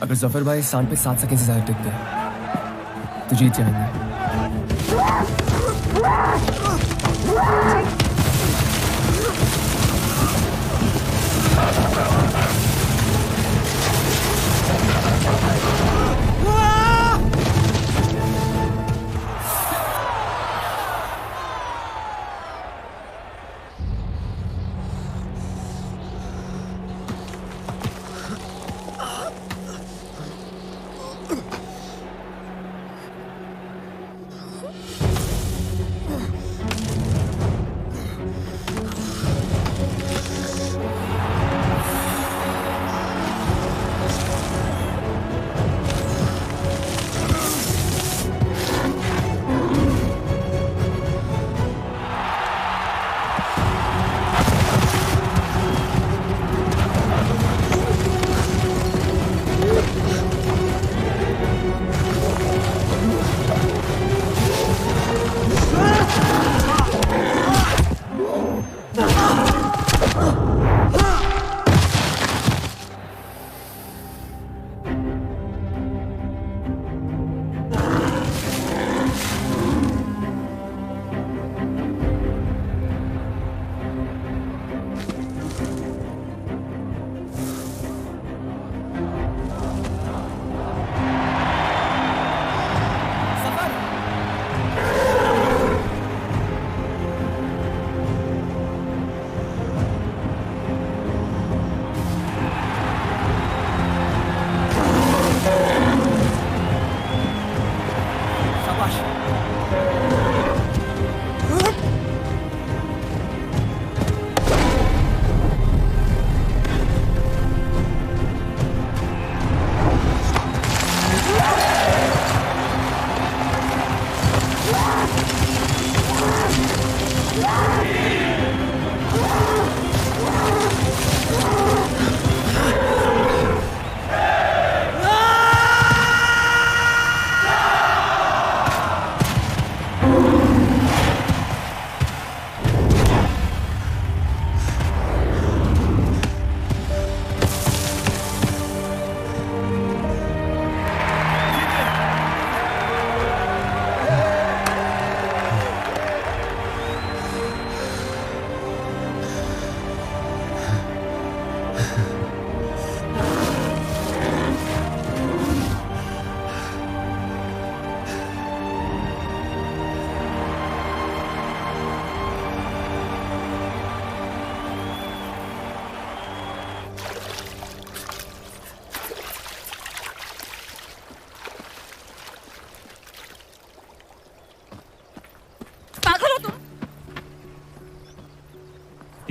अगर जफर भाई सांड पे 7 सेकंड से ज्यादा टिक गए तो जीत जाएंगे।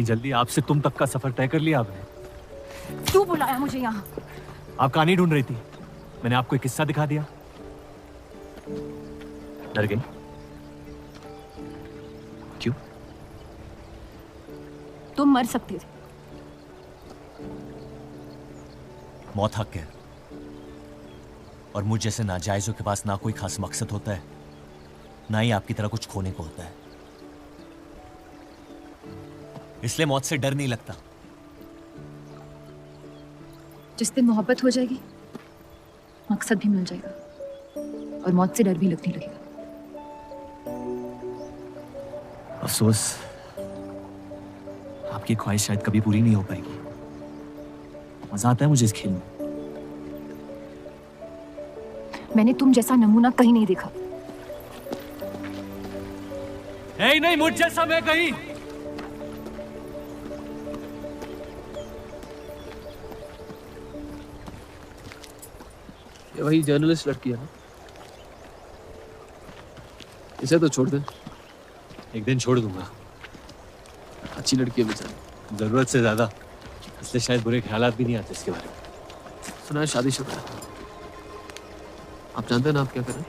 जल्दी आपसे तुम तक का सफर तय कर लिया आपने। क्यों बुलाया मुझे यहाँ? आप कहानी ढूंढ रही थी, मैंने आपको एक किस्सा दिखा दिया। डर गई? क्यों? तुम मर सकते थे। मौत हक है, और मुझ जैसे नाजायजों के पास ना कोई खास मकसद होता है, ना ही आपकी तरह कुछ खोने को होता है। इसलिए मौत से डर नहीं लगता। जिस दिन मोहब्बत हो जाएगी, मकसद भी मिल जाएगा और मौत से डर भी लगने लगेगा। अफसोस, आपकी ख्वाहिश शायद कभी पूरी नहीं हो पाएगी। मजा आता है मुझे इस खेल में। मैंने तुम जैसा नमूना कहीं नहीं देखा। नहीं, मुझ जैसा मैं कहीं। ये वही जर्नलिस्ट लड़की है ना? इसे तो छोड़ दे। एक दिन छोड़ दूंगा। अच्छी लड़की है बेचारी। जरूरत से ज्यादा, इसलिए शायद बुरे ख्यालात भी नहीं आते इसके बारे में। सुना है शादीशुदा है। आप जानते हैं ना आप क्या करें?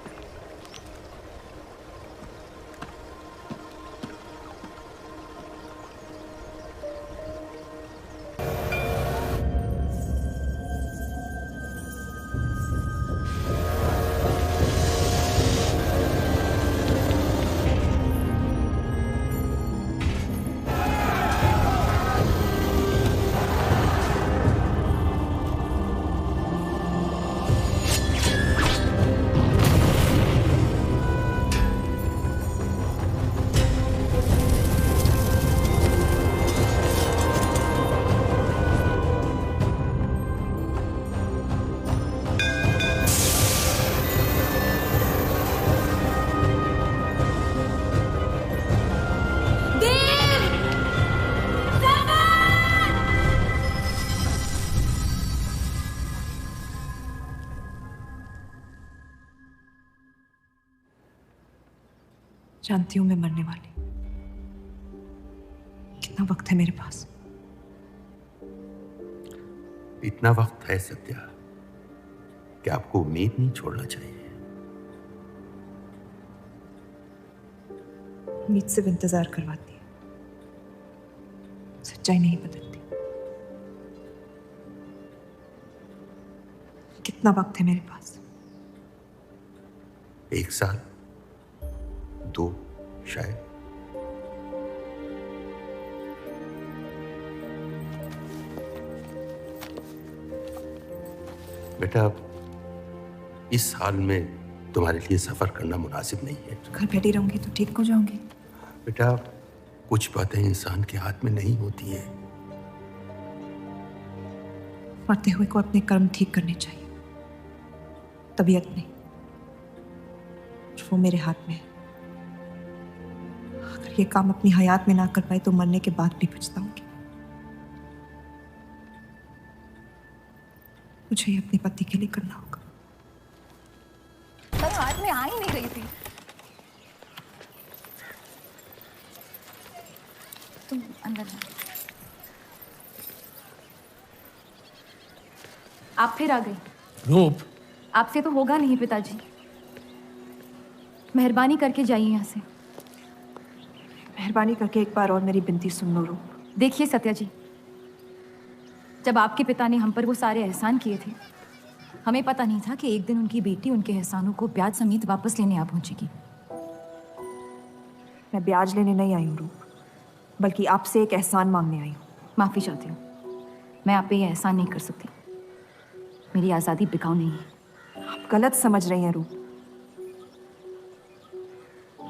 जानती हूं मैं मरने वाली। कितना वक्त है मेरे पास? इतना वक्त है सत्या कि आपको उम्मीद नहीं छोड़ना चाहिए। उम्मीद सिर्फ इंतजार करवाती है, सच्चाई नहीं बदलती। कितना वक्त है मेरे पास? 1 साल, 2 शायद। बेटा, इस हाल में तुम्हारे लिए सफर करना मुनासिब नहीं है। घर बैठी रहूंगी तो ठीक हो जाऊंगी। बेटा, कुछ बातें इंसान के हाथ में नहीं होती हैं। मरते हुए को अपने कर्म ठीक करने चाहिए, तबीयत नहीं। वो मेरे हाथ में है। अगर ये काम अपनी हयात में ना कर पाए तो मरने के बाद भी पछताऊंगी। मुझे ये अपने पति के लिए करना होगा। पर हाथ में आ ही नहीं रही थी। तुम अंदर जाओ। आप फिर आ गई। रूप, आपसे तो होगा नहीं पिताजी। मेहरबानी करके जाइए यहाँ से। मेहरबानी करके एक बार और मेरी बिनती सुन लो रूप। देखिए सत्या जी, जब आपके पिता ने हम पर वो सारे एहसान किए थे, हमें पता नहीं था कि एक दिन उनकी बेटी उनके एहसानों को ब्याज समेत वापस लेने आ पहुंचेगी। मैं ब्याज लेने नहीं आई हूँ रूप, बल्कि आपसे एक एहसान मांगने आई हूँ। माफी चाहती हूँ, मैं आप पे ये एहसान नहीं कर सकती। मेरी आज़ादी बिकाऊ नहीं है। आप गलत समझ रही हैं रूप।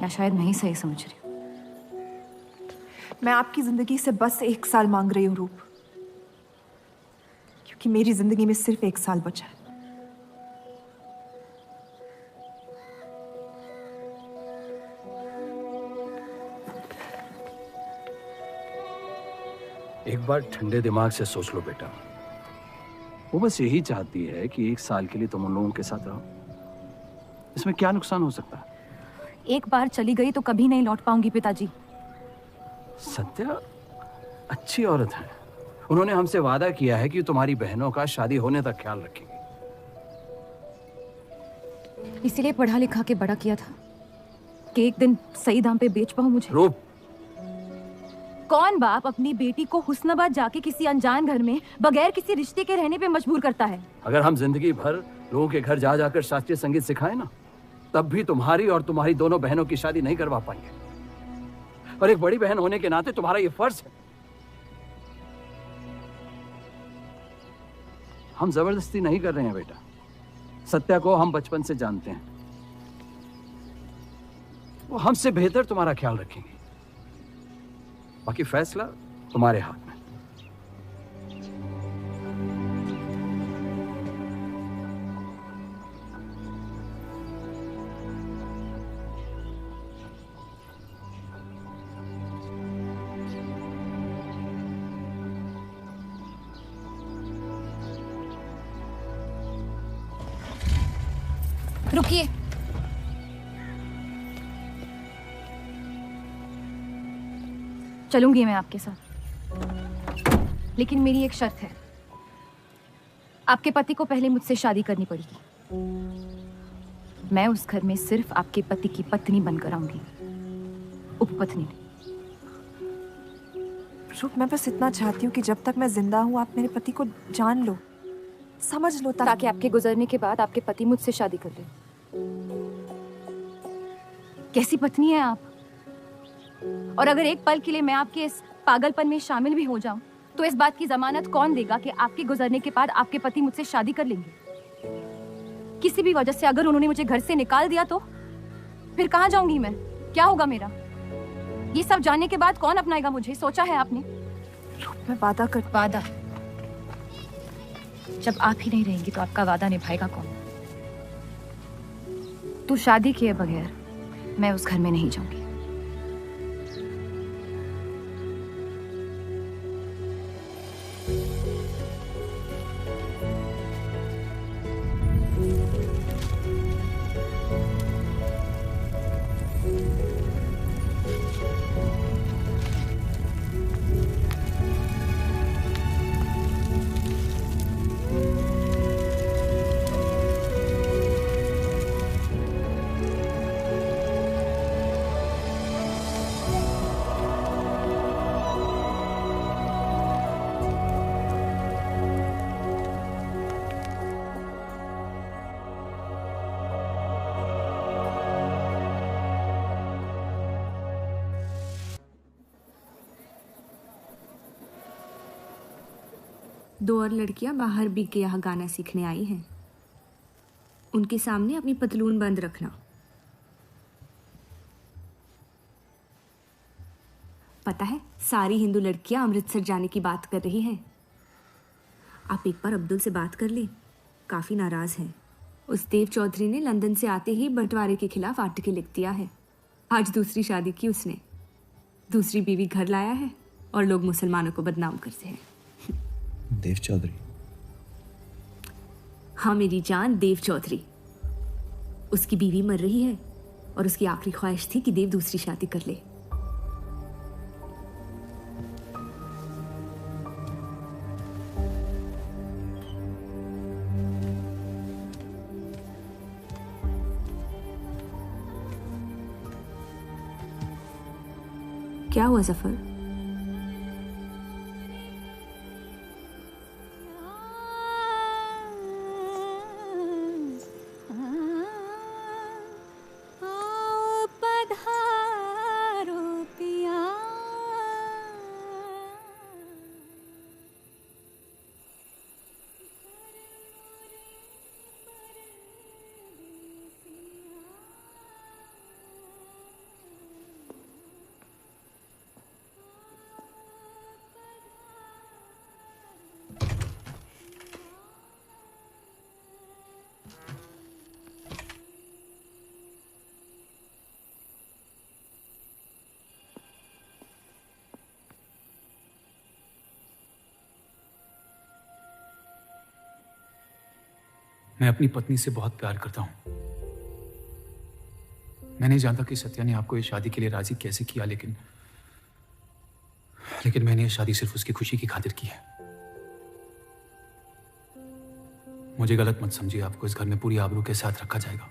या शायद मैं ही सही समझ रही हूँ। मैं आपकी जिंदगी से बस 1 साल मांग रही हूँ रूप, क्योंकि मेरी जिंदगी में सिर्फ 1 साल बचा है। एक बार ठंडे दिमाग से सोच लो बेटा। वो बस यही चाहती है कि 1 साल के लिए तुम उन लोगों के साथ रहो। इसमें क्या नुकसान हो सकता है? एक बार चली गई तो कभी नहीं लौट पाऊंगी पिताजी। सत्या अच्छी औरत है। उन्होंने हमसे वादा किया है कि तुम्हारी बहनों का शादी होने तक ख्याल रखेंगी। इसीलिए पढ़ा लिखा के बड़ा किया था कि एक दिन सही दाम पे बेच पाऊं मुझे। रूप, कौन बाप अपनी बेटी को हुस्नाबाद जाके किसी अनजान घर में बगैर किसी रिश्ते के रहने पे मजबूर करता है? अगर हम जिंदगी भर लोगों के घर जा जाकर शास्त्रीय संगीत सिखाएं ना, तब भी तुम्हारी और तुम्हारी दोनों बहनों की शादी नहीं करवा पाएंगे। और एक बड़ी बहन होने के नाते तुम्हारा ये फर्ज है। हम जबरदस्ती नहीं कर रहे हैं बेटा। सत्या को हम बचपन से जानते हैं। वो हमसे बेहतर तुम्हारा ख्याल रखेंगे। बाकी फैसला तुम्हारे हाथ में। रुकिए। चलूंगी मैं आपके साथ, लेकिन मेरी एक शर्त है। आपके पति को पहले मुझसे शादी करनी पड़ेगी। मैं उस घर में सिर्फ आपके पति की पत्नी बनकर आऊंगी, उपपत्नी। रूप, मैं बस इतना चाहती हूँ कि जब तक मैं जिंदा हूँ आप मेरे पति को जान लो, समझ लो, ताकि आपके गुजरने के बाद आपके पति मुझसे शादी कर ले। कैसी पत्नी है आप? और अगर एक पल के लिए मैं आपके इस पागलपन में शामिल भी हो जाऊं, तो इस बात की जमानत कौन देगा कि आपके गुजरने के बाद आपके पति मुझसे शादी कर लेंगे? किसी भी वजह से अगर उन्होंने मुझे घर से निकाल दिया तो फिर कहाँ जाऊंगी मैं? क्या होगा मेरा? ये सब जानने के बाद कौन अपनाएगा मुझे? सोचा है आपने? मैं वादा कर। वादा? जब आप ही नहीं रहेंगी तो आपका वादा निभाएगा कौन? तू शादी किए बगैर मैं उस घर में नहीं जाऊंगी। 2 और लड़कियां बाहर बी के यहाँ गाना सीखने आई हैं। उनके सामने अपनी पतलून बंद रखना। पता है, सारी हिंदू लड़कियां अमृतसर जाने की बात कर रही हैं। आप एक बार अब्दुल से बात कर लें, काफ़ी नाराज़ हैं। उस देव चौधरी ने लंदन से आते ही बंटवारे के खिलाफ आर्टिकल लिख दिया है। आज दूसरी शादी की उसने, दूसरी बीवी घर लाया है और लोग मुसलमानों को बदनाम करते हैं। देव चौधरी? हाँ मेरी जान, देव चौधरी। उसकी बीवी मर रही है और उसकी आखिरी ख्वाहिश थी कि देव दूसरी शादी कर ले। क्या हुआ जफर? मैं अपनी पत्नी से बहुत प्यार करता हूं। मैं नहीं जानता कि सत्या ने आपको ये शादी के लिए राजी कैसे किया, लेकिन मैंने ये शादी सिर्फ उसकी खुशी की खातिर की है। मुझे गलत मत समझिए, आपको इस घर में पूरी आबरू के साथ रखा जाएगा।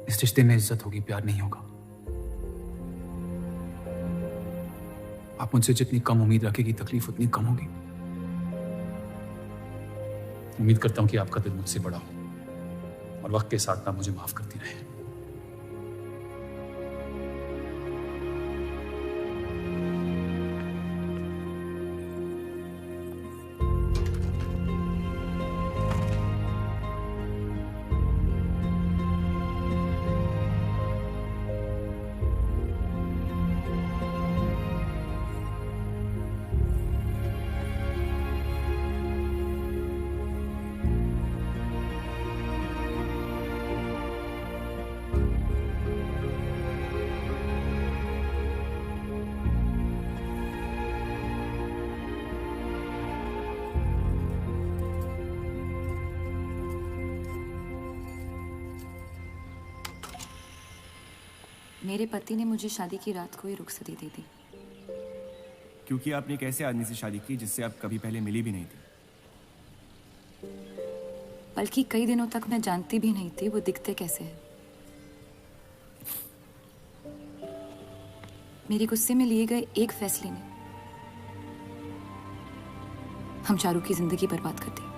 इस रिश्ते में इज्जत होगी, प्यार नहीं होगा। आप मुझसे जितनी कम उम्मीद रखेगी, तकलीफ उतनी कम होगी। उम्मीद करता हूं कि आपका दिल मुझसे बड़ा हो और वक्त के साथ आप मुझे माफ करती रहे। मेरे पति ने मुझे शादी की रात को ही रुखसती दे दी। क्योंकि आपने एक ऐसे आदमी से शादी की जिससे आप कभी पहले मिली भी नहीं थी। बल्कि कई दिनों तक मैं जानती भी नहीं थी वो दिखते कैसे हैं। मेरे गुस्से में लिए गए एक फैसले ने हम चारू की जिंदगी बर्बाद कर दी।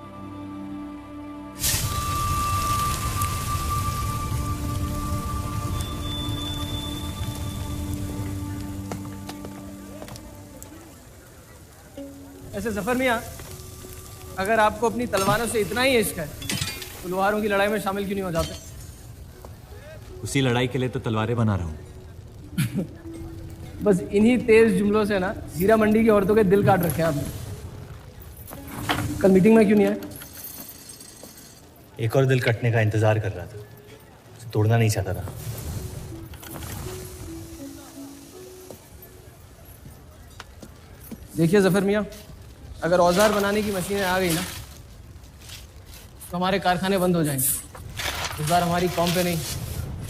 ऐसे जफर मियाँ, अगर आपको अपनी तलवारों से इतना ही इश्क है तो लोहारों की लड़ाई में शामिल क्यों नहीं हो जाते? उसी लड़ाई के लिए तो तलवारें बना रहा हूं। बस इन्हीं तेज जुमलों से ना हीरा मंडी की औरतों के दिल काट रखे हैं आपने। कल मीटिंग में क्यों नहीं आए? एक और दिल कटने का इंतजार कर रहा था, उसे तोड़ना नहीं चाहता था। देखिए जफर मियाँ, अगर औजार बनाने की मशीनें आ गई ना तो हमारे कारखाने बंद हो जाएंगे। इस बार हमारी कौम पे नहीं,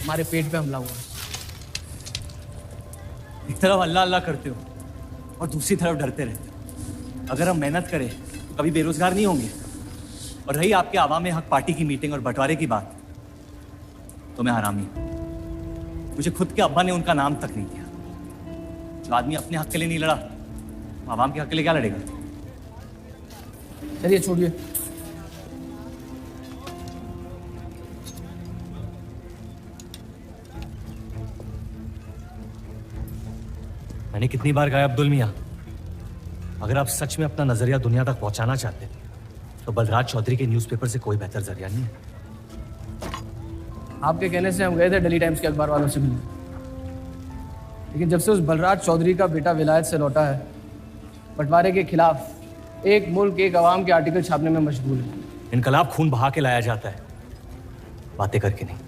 हमारे पेट पे हमला हुआ। एक तरफ अल्लाह अल्लाह करते हो और दूसरी तरफ डरते रहते हो। अगर हम मेहनत करें तो कभी बेरोजगार नहीं होंगे। और रही आपके आवाम हक पार्टी की मीटिंग और बंटवारे की बात, तो मैं हरामी। मुझे खुद के अब्बा ने उनका नाम तक नहीं दिया। जो आदमी अपने हक के लिए नहीं लड़ा, आवाम के हक के लिए क्या लड़ेगा? चलिए छोड़िए। मैंने कितनी बार कहा अब्दुल मियाँ, अगर आप सच में अपना नजरिया दुनिया तक पहुंचाना चाहते हैं तो बलराज चौधरी के न्यूज़पेपर से कोई बेहतर जरिया नहीं है। आपके कहने से हम गए थे दिल्ली टाइम्स के अखबार वालों से मिलने, लेकिन जब से उस बलराज चौधरी का बेटा विलायत से लौटा है, बंटवारे के खिलाफ एक मुल्क एक आवाम के आर्टिकल छापने में मशगूल है। इनकलाब खून बहा के लाया जाता है, बातें करके नहीं।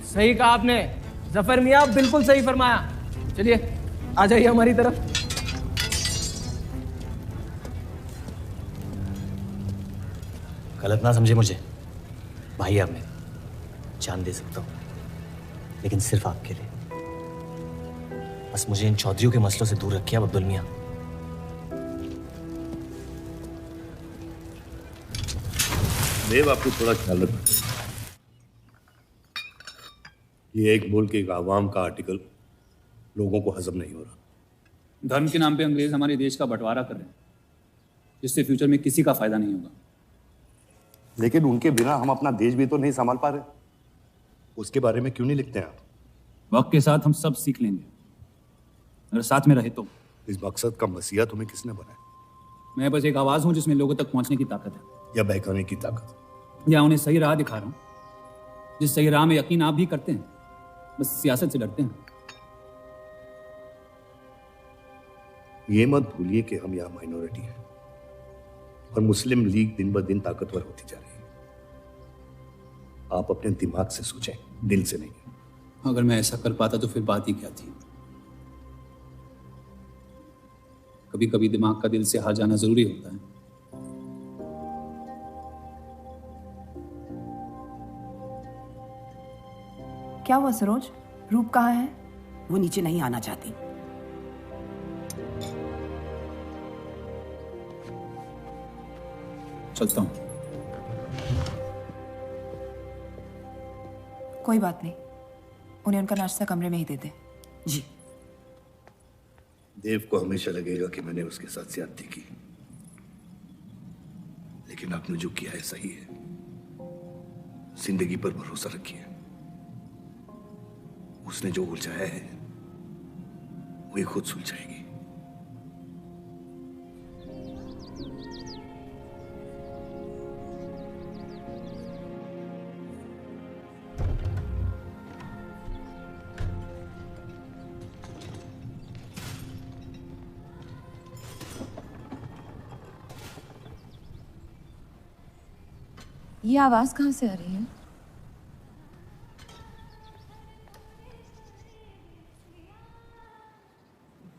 सही कहा आपने जफर मियां, बिल्कुल सही फरमाया। चलिए आ जाइए हमारी तरफ। गलत ना समझे मुझे, भाई आप मेरे, जान दे सकता हूं, लेकिन सिर्फ आपके लिए। बस मुझे इन चौधरियों के मसलों से दूर रखिए अब्दुल मियां। देव, आपको थोड़ा ख्याल रखना। ये एक मुल्क एक आवाम का आर्टिकल लोगों को हजम नहीं हो रहा। धर्म के नाम पे अंग्रेज हमारे देश का बंटवारा कर रहे हैं, जिससे फ्यूचर में किसी का फायदा नहीं होगा। लेकिन उनके बिना हम अपना देश भी तो नहीं संभाल पा रहे। उसके बारे में क्यों नहीं लिखते आप? वक्त के साथ हम सब सीख लेंगे, अगर साथ में रहे तो। इस मकसद का मसीहा तुम्हें किसने बनाया? मैं बस एक आवाज हूं जिसमें लोगों तक पहुंचने की ताकत है, या बहकाने की ताकत? या उन्हें सही राह दिखा रहा हूं, जिस सही राह में यकीन आप भी करते हैं, बस सियासत से डरते हैं। ये मत भूलिए कि हम यहाँ माइनॉरिटी हैं और मुस्लिम लीग दिन ब दिन ताकतवर होती जा रही है। आप अपने दिमाग से सोचें, दिल से नहीं। अगर मैं ऐसा कर पाता तो फिर बात ही क्या थी। कभी कभी दिमाग का दिल से हार जाना जरूरी होता है। क्या हुआ सरोज? रूप कहाँ है? वो नीचे नहीं आना चाहती। चलता हूं। कोई बात नहीं, उन्हें उनका नाश्ता कमरे में ही दे दे। जी। देव को हमेशा लगेगा कि मैंने उसके साथ ज्यादती की, लेकिन आपने जो किया है सही है। जिंदगी पर भरोसा रखिए। उसने जो उलझाया है वही खुद सुलझाएगी। ये आवाज कहाँ से आ रही है?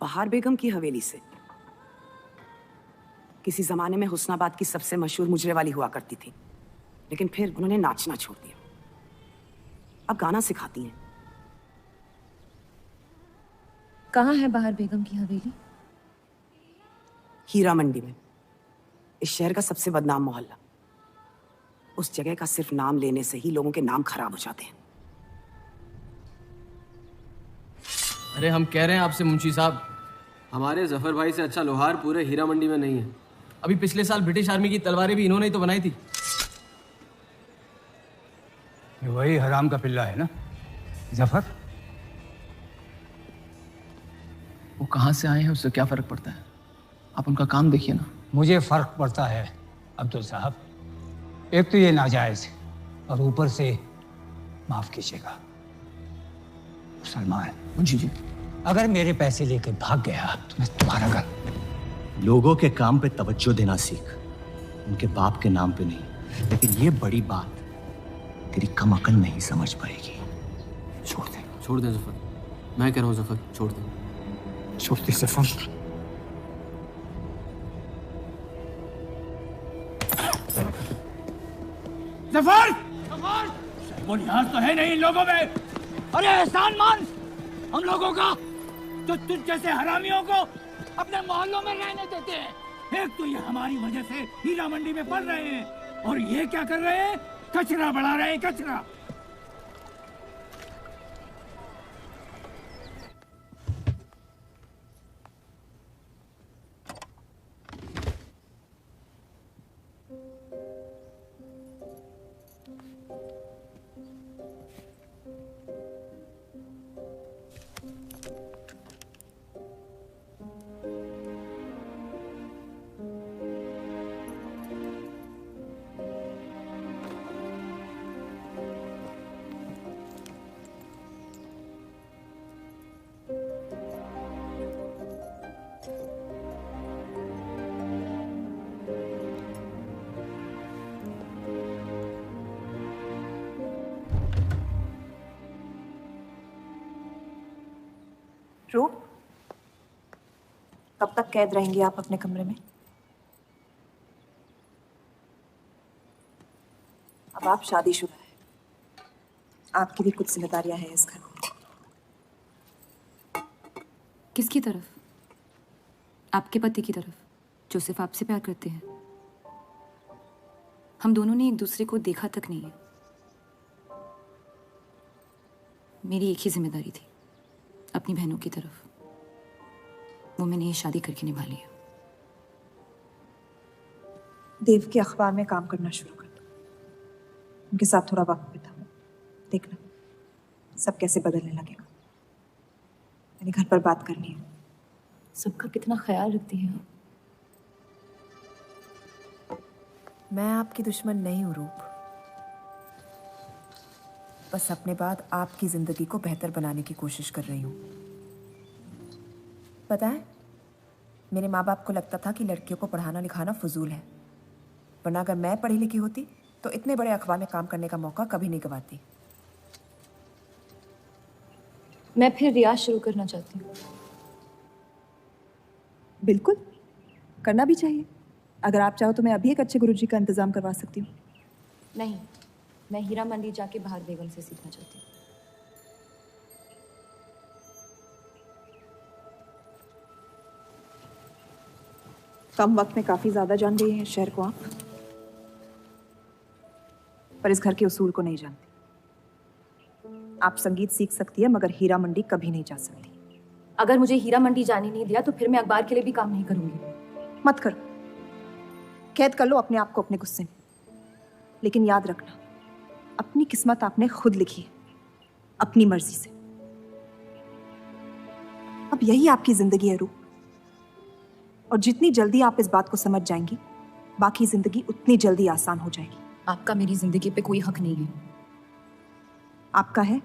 बहार बेगम की हवेली से। किसी जमाने में हुस्नाबाद की सबसे मशहूर मुजरे वाली हुआ करती थी, लेकिन फिर उन्होंने नाचना छोड़ दिया। अब गाना सिखाती हैं। कहाँ है बहार बेगम की हवेली? हीरा मंडी में, इस शहर का सबसे बदनाम मोहल्ला। उस जगह का सिर्फ नाम लेने से ही लोगों के नाम खराब हो जाते हैं। अरे हम कह रहे हैं आपसे मुंशी साहब, हमारे जफर भाई से अच्छा लोहार पूरे हीरा मंडी में नहीं है। अभी पिछले साल ब्रिटिश आर्मी की तलवारें भी इन्होंने ही तो बनाई थी। ये वही हराम का पिल्ला है ना जफर? वो कहाँ से आए हैं उससे क्या फर्क पड़ता है? आप उनका काम देखिए ना। मुझे फर्क पड़ता है अब्दुल साहब। एक तो ये नाजायज और ऊपर से माफ कीजिएगा सलमान मुंशी जी, अगर मेरे पैसे लेकर भाग गया तो मैं तुम्हारा घर। लोगों के काम पे तवज्जो देना सीख, उनके बाप के नाम पे नहीं। लेकिन ये बड़ी बात तेरी कम अकल नहीं समझ पाएगी। छोड़ दे जफर, मैं कह रहा हूँ जफर छोड़ दे। छोड़ती सफर। जफर! बुनियाद तो है नहीं इन लोगों में। अरे एहसान मान हम लोगों का, तो तुझ जैसे हरामियों को अपने मोहल्लों में रहने देते हैं। एक तो ये हमारी वजह से हीरा मंडी में पड़ रहे हैं, और ये क्या कर रहे हैं? कचरा बढ़ा रहे हैं, कचरा। रूप, कब तक कैद रहेंगी आप अपने कमरे में? अब आप शादीशुदा है, आपकी भी कुछ जिम्मेदारियां हैं इस घर में। किसकी तरफ? आपके पति की तरफ, जो सिर्फ आपसे प्यार करते हैं। हम दोनों ने एक दूसरे को देखा तक नहीं है। मेरी एक ही जिम्मेदारी थी, अपनी बहनों की तरफ। वो मैंने ये शादी करके निभा लिया। देव के अखबार में काम करना शुरू कर दो, उनके साथ थोड़ा वक्त बिताओ, देखना सब कैसे बदलने लगेगा। मैंने घर पर बात करनी है। सबका कितना ख्याल रखती हैं आप। मैं आपकी दुश्मन नहीं हूँ रूप, बस अपने बाद आपकी जिंदगी को बेहतर बनाने की कोशिश कर रही हूँ। पता है, मेरे माँ बाप को लगता था कि लड़कियों को पढ़ाना लिखाना फजूल है, वरना अगर मैं पढ़ी लिखी होती तो इतने बड़े अखबार में काम करने का मौका कभी नहीं गंवाती। मैं फिर रियाज शुरू करना चाहती हूँ। बिल्कुल, करना भी चाहिए। अगर आप चाहो तो मैं अभी एक अच्छे गुरुजी का इंतजाम करवा सकती हूँ। नहीं, मैं हीरा मंडी जाके बाहर बेगम से सीखना चाहती हूँ। कम वक्त में काफी ज्यादा जान गई हैं शहर को आप, पर इस घर के उसूल को नहीं जानती। आप संगीत सीख सकती है, मगर हीरा मंडी कभी नहीं जा सकती। अगर मुझे हीरा मंडी जाने नहीं दिया तो फिर मैं अखबार के लिए भी काम नहीं करूंगी। मत करो, कैद कर लो अपने आप को अपने गुस्से में, लेकिन याद रखना अपनी किस्मत आपने खुद लिखी है, अपनी मर्जी से। अब यही आपकी जिंदगी है रूप, और जितनी जल्दी आप इस बात को समझ जाएंगी, बाकी जिंदगी उतनी जल्दी आसान हो जाएगी। आपका मेरी जिंदगी पे कोई हक नहीं है। आपका है।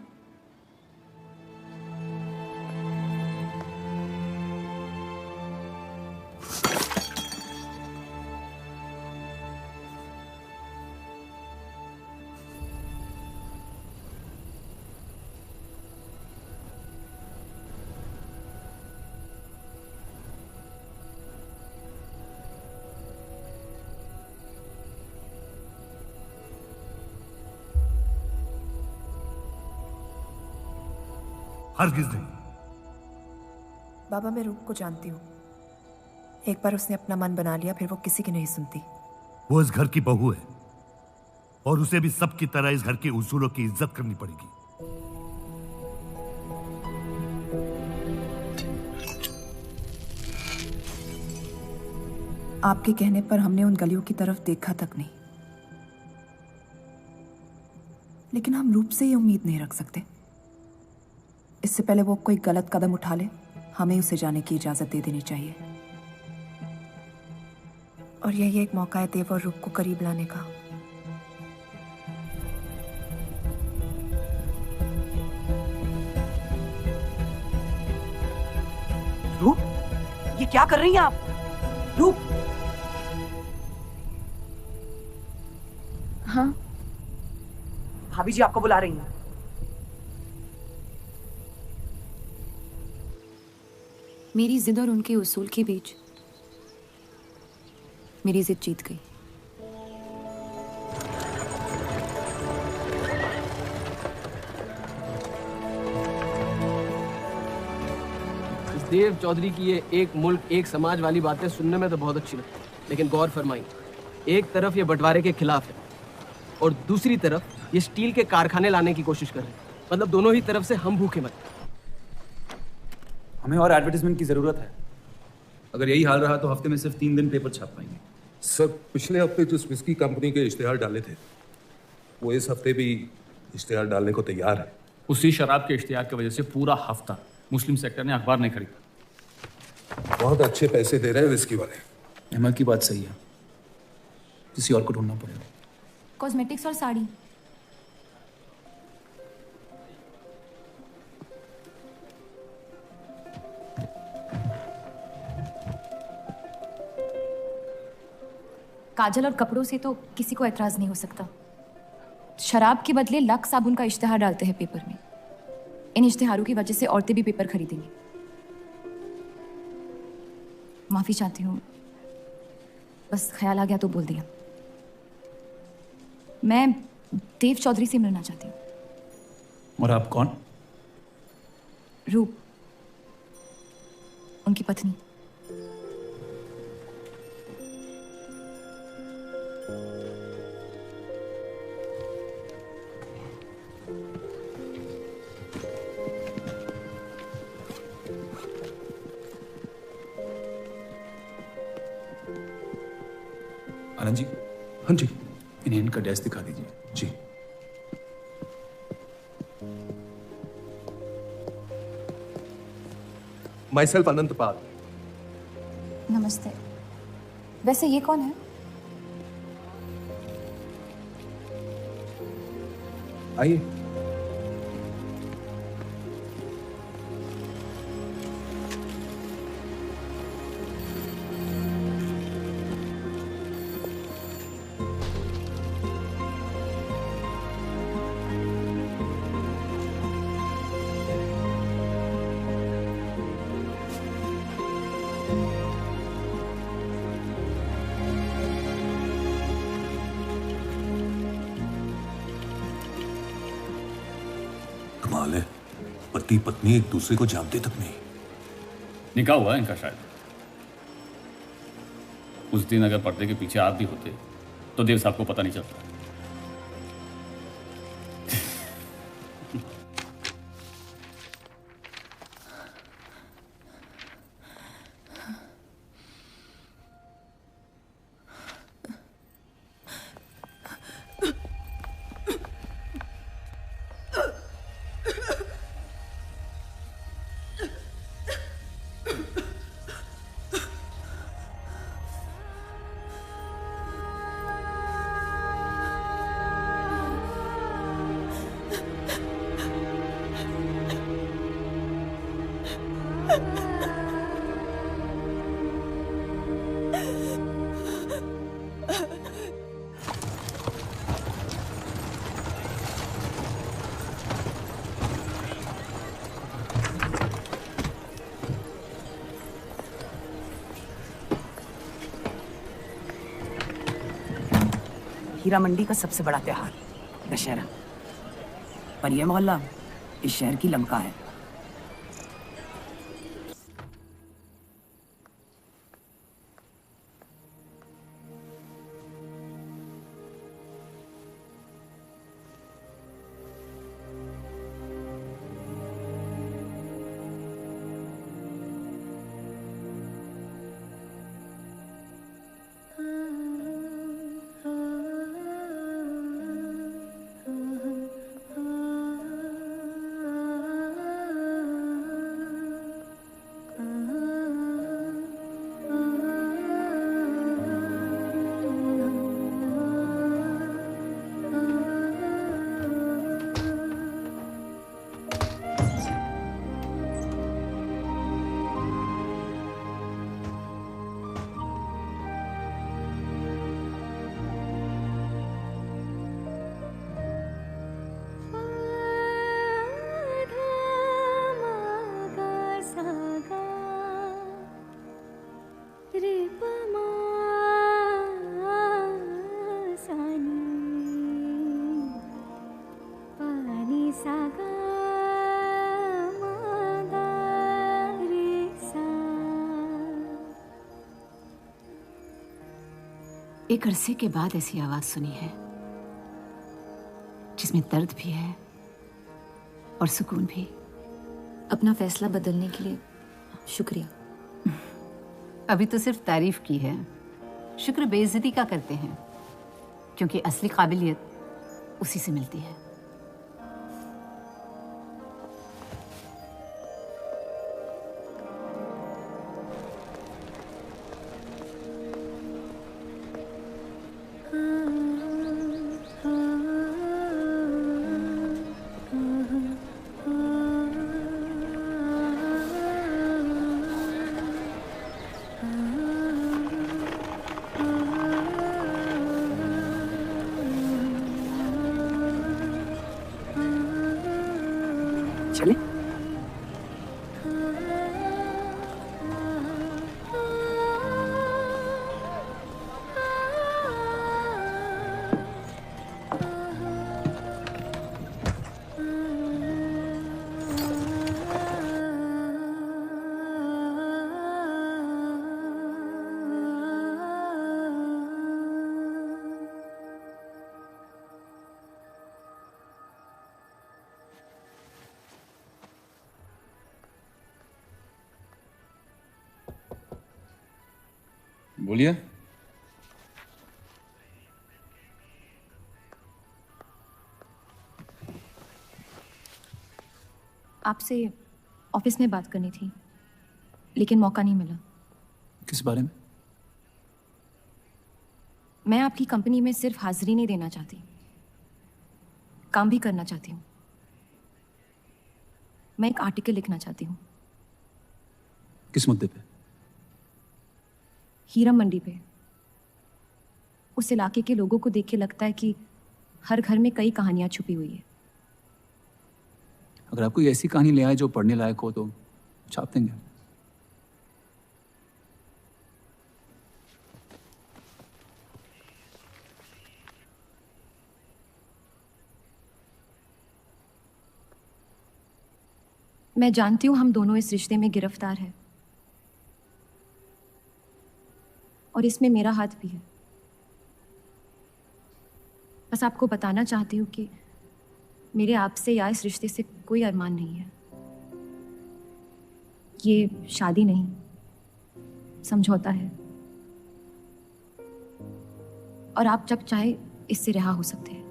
हरगिज नहीं। बाबा, मैं रूप को जानती हूँ। एक बार उसने अपना मन बना लिया, फिर वो किसी की नहीं सुनती। वो इस घर की बहू है और उसे भी सबकी तरह इस घर के उसूलों की इज्जत करनी पड़ेगी। आपके कहने पर हमने उन गलियों की तरफ देखा तक नहीं, लेकिन हम रूप से ये उम्मीद नहीं रख सकते। इससे पहले वो कोई गलत कदम उठा ले, हमें उसे जाने की इजाजत दे देनी चाहिए। और यही एक मौका है देव और रूप को करीब लाने का। रूप, ये क्या कर रही हैं आप? रूप। हाँ, भाभी जी आपको बुला रही हैं। मेरी जिद और उनके उसूल के बीच मेरी जिद जीत गई। देव चौधरी की ये एक मुल्क एक समाज वाली बातें सुनने में तो बहुत अच्छी लगती, लेकिन गौर फरमाई, एक तरफ ये बंटवारे के खिलाफ है और दूसरी तरफ ये स्टील के कारखाने लाने की कोशिश कर रहे हैं। मतलब दोनों ही तरफ से हम भूखे मत। हमें और एडवर्टाइजमेंट की जरूरत है। अगर यही हाल रहा तो हफ्ते में सिर्फ 3 दिन पेपर छाप पाएंगे। सर, पिछले हफ्ते जिस विस्की कंपनी के इश्तेहार डाले थे, वो इस हफ्ते भी इश्तेहार डालने को तैयार है। उसी शराब के इश्तेहार की वजह से पूरा हफ्ता मुस्लिम सेक्टर ने अखबार नहीं खरीदा। बहुत अच्छे पैसे दे रहे हैं विस्की वाले। अहमद की बात सही है, किसी और को ढूंढना पड़ेगा। कॉस्मेटिक्स और साड़ी। काजल और कपड़ों से तो किसी को एतराज नहीं हो सकता। शराब के बदले लक्स साबुन का इश्तेहार डालते हैं पेपर में। इन इश्तेहारों की वजह से औरतें भी पेपर खरीदेंगी। माफी चाहती हूँ, बस ख्याल आ गया तो बोल दिया। मैं देव चौधरी से मिलना चाहती हूँ। और आप कौन? रूप, उनकी पत्नी। आनंद जी। हाँ जी। इन्हें इनका डेस्क दिखा दीजिए। जी। माई सेल्फ अनंत पाल। नमस्ते। वैसे ये कौन है? आइए। कमाल है, पति पत्नी एक दूसरे को जानते तक नहीं। निकाह हुआ है इनका शायद। उस दिन अगर पर्दे के पीछे आप भी होते तो देव साहब को पता नहीं चलता। हीरा मंडी का सबसे बड़ा त्योहार दशहरा, पर यह मोहल्ला इस शहर की लमका है। एक अरसे के बाद ऐसी आवाज सुनी है जिसमें दर्द भी है और सुकून भी। अपना फैसला बदलने के लिए शुक्रिया। अभी तो सिर्फ तारीफ की है, शुक्र बेइज्जती का करते हैं, क्योंकि असली काबिलियत उसी से मिलती है। चले? बोलिए। आपसे ऑफिस में बात करनी थी, लेकिन मौका नहीं मिला। किस बारे में? मैं आपकी कंपनी में सिर्फ हाजिरी नहीं देना चाहती, काम भी करना चाहती हूँ। मैं एक आर्टिकल लिखना चाहती हूँ। किस मुद्दे पे? हीरा मंडी पे। उस इलाके के लोगों को देख के लगता है कि हर घर में कई कहानियां छुपी हुई है। अगर आप कोई ऐसी कहानी ले आए जो पढ़ने लायक हो तो छाप देंगे। मैं जानती हूँ हम दोनों इस रिश्ते में गिरफ्तार हैं, और इसमें मेरा हाथ भी है। बस आपको बताना चाहती हूँ कि मेरे आपसे या इस रिश्ते से कोई अरमान नहीं है। ये शादी नहीं, समझौता है, और आप जब चाहे इससे रिहा हो सकते हैं।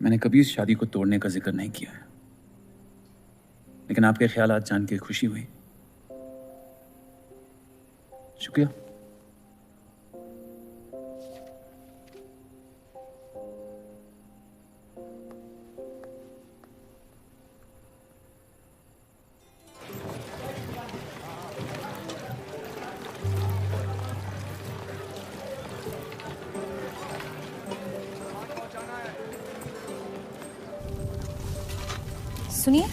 मैंने कभी इस शादी को तोड़ने का जिक्र नहीं किया है, लेकिन आपके ख्यालात जान के खुशी हुई। शुक्रिया। सुनिए,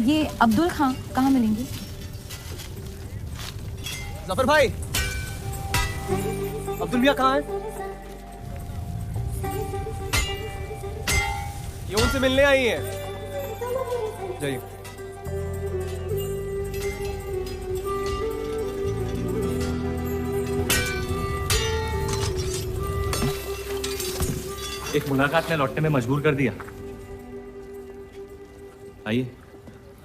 ये अब्दुल खां कहाँ मिलेंगे? जफर भाई, अब्दुल मियां कहाँ है? ये उनसे मिलने आई हैं। जाइए। एक मुलाकात में लौटने में मजबूर कर दिया। आइए,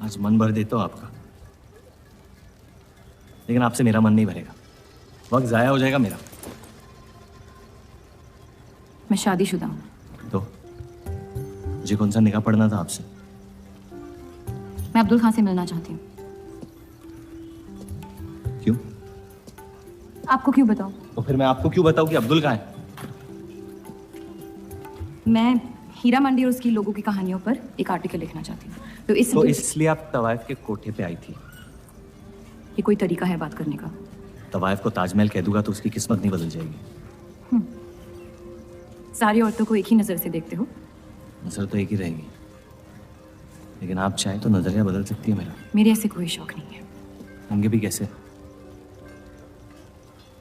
आज मन भर देता हूँ आपका, लेकिन आपसे मेरा मन नहीं भरेगा। वक्त जाया हो जाएगा मेरा। मैं शादीशुदा हूँ। तो मुझे कौन सा निकाह पढ़ना था आपसे? मैं अब्दुल खां से मिलना चाहती हूँ। क्यों? आपको क्यों बताऊँ? तो फिर मैं आपको क्यों बताऊँ कि अब्दुल कहाँ है? मैं हीरा मंडी और उसकी लोगों की कहानियों पर एक आर्टिकल लिखना चाहती हूँ। तो इसलिए आप तवाइफ के कोठे पे आई थी? ये कोई तरीका है बात करने का? तवाइफ को ताजमहल कह दूंगा तो उसकी किस्मत नहीं बदल जाएगी। सारी औरतों को एक ही नजर से देखते हो? नजर तो एक ही रहेगी, लेकिन आप चाहें तो नजरिया बदल सकती है मेरा। मेरे ऐसे कोई शौक नहीं है। होंगे भी कैसे?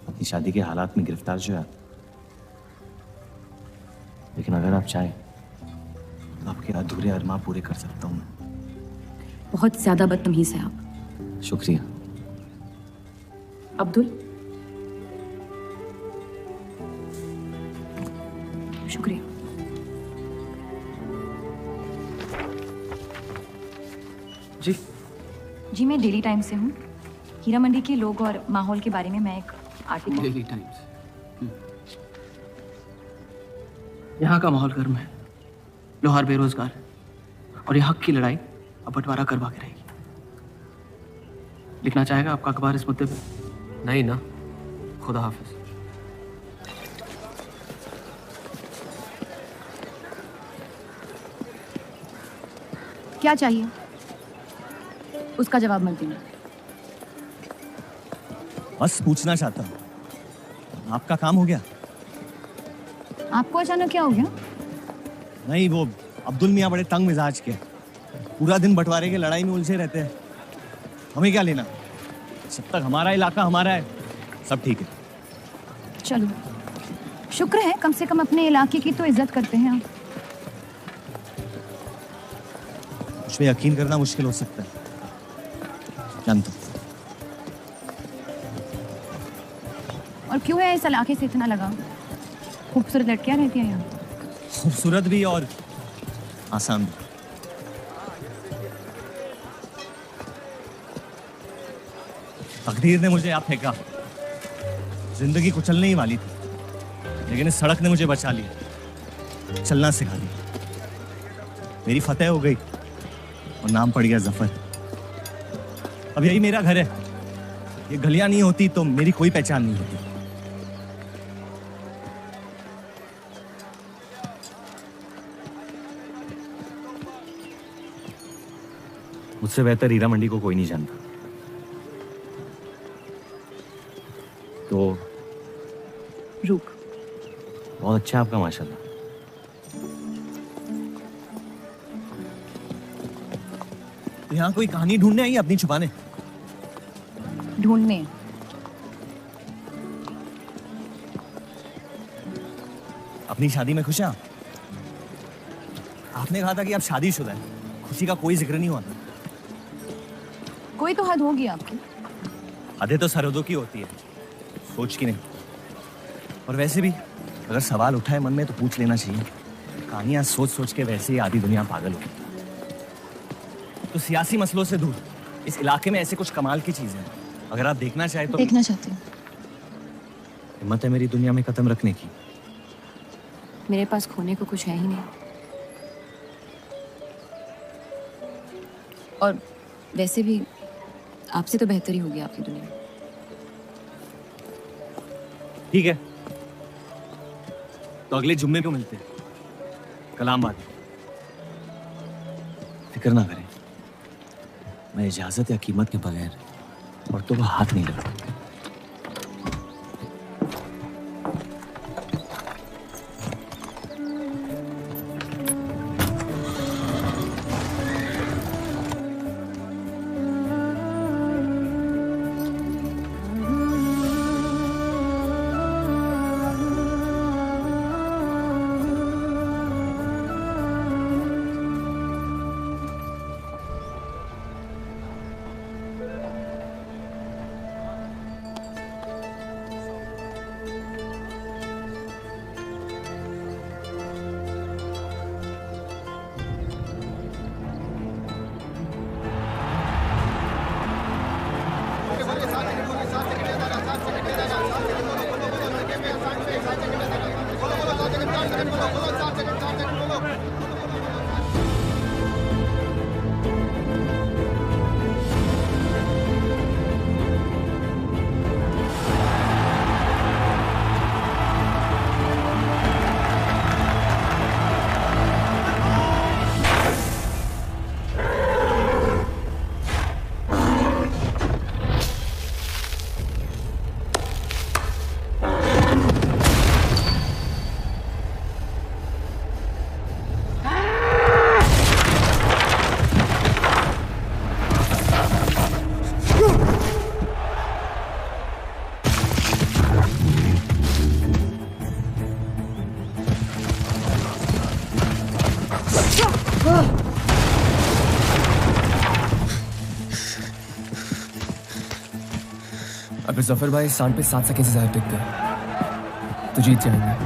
अपनी शादी के हालात में गिरफ्तार जो है। लेकिन अगर आप चाहें तो आपके अधूरे अरमान पूरे कर सकता हूँ मैं। बहुत ज्यादा बदतमीज है आप। शुक्रिया। अब्दुल, शुक्रिया। जी जी, मैं डेली टाइम्स से हूँ। हीरा मंडी के लोग और माहौल के बारे में मैं एक आर्टिकल। Daily times. यहाँ का माहौल गर्म है, लोहार बेरोजगार, और ये हक की लड़ाई अब बंटवारा करवा के रहेगी। लिखना चाहेगा आपका अखबार इस मुद्दे पे? नहीं ना, खुदा हाफिज। क्या चाहिए? उसका जवाब मत देना। बस पूछना चाहता हूँ, आपका काम हो गया? आपको अचानक क्या हो गया? नहीं, वो अब्दुल मियाँ बड़े तंग मिजाज के, पूरा दिन बंटवारे की लड़ाई में उलझे रहते हैं। हमें क्या लेना? जब तक हमारा इलाका हमारा है, सब ठीक है। चलो, शुक्र है कम से कम अपने इलाके की तो इज्जत करते हैं आप। मुझ पे यकीन करना मुश्किल हो सकता है, जानता हूं। और क्यों है इस इलाके से इतना लगाव? खूबसूरत लड़कियां रहती हैं यहाँ। खूबसूरत भी और आसान भी। तकदीर ने मुझे यहाँ फेंका, जिंदगी कुचलने ही वाली थी, लेकिन इस सड़क ने मुझे बचा लिया, चलना सिखा दिया। मेरी फतेह हो गई और नाम पड़ गया जफर। अब यही मेरा घर है। ये गलियां नहीं होती तो मेरी कोई पहचान नहीं होती। मुझसे बेहतर हीरा मंडी को कोई नहीं जानता। तो रूप बहुत अच्छा आपका माशाल्लाह। यहाँ कोई कहानी ढूंढने आई अपनी छुपाने? ढूंढने? अपनी शादी में खुश हैं आप? आपने कहा था कि आप शादीशुदा हैं, खुशी का कोई जिक्र नहीं हुआ था। कोई तो हद होगी आपकी। हदें तो सरहदों की होती है, सोच की नहीं। और वैसे भी अगर सवाल उठाए मन में तो पूछ लेना चाहिए। कहानियां सोच सोच के वैसे ही आधी दुनिया पागल हो। तो सियासी मसलों से दूर इस इलाके में ऐसे कुछ कमाल की चीजें हैं, अगर आप देखना चाहें तो। देखना चाहती हूँ। हिम्मत है मेरी दुनिया में कदम रखने की? मेरे पास खोने को कुछ है ही नहीं। और वैसे भी आपसे तो बेहतर ही होगी आपकी दुनिया। ठीक है, तो अगले जुम्मे को मिलते हैं। कलाम बात। फिक्र ना करें, मैं इजाजत या कीमत के बगैर औरतों को हाथ नहीं लगाता। अगर जफर भाई सांड पे 7 सेकंड से ज्यादा टिक गए तो जीत जाएंगे।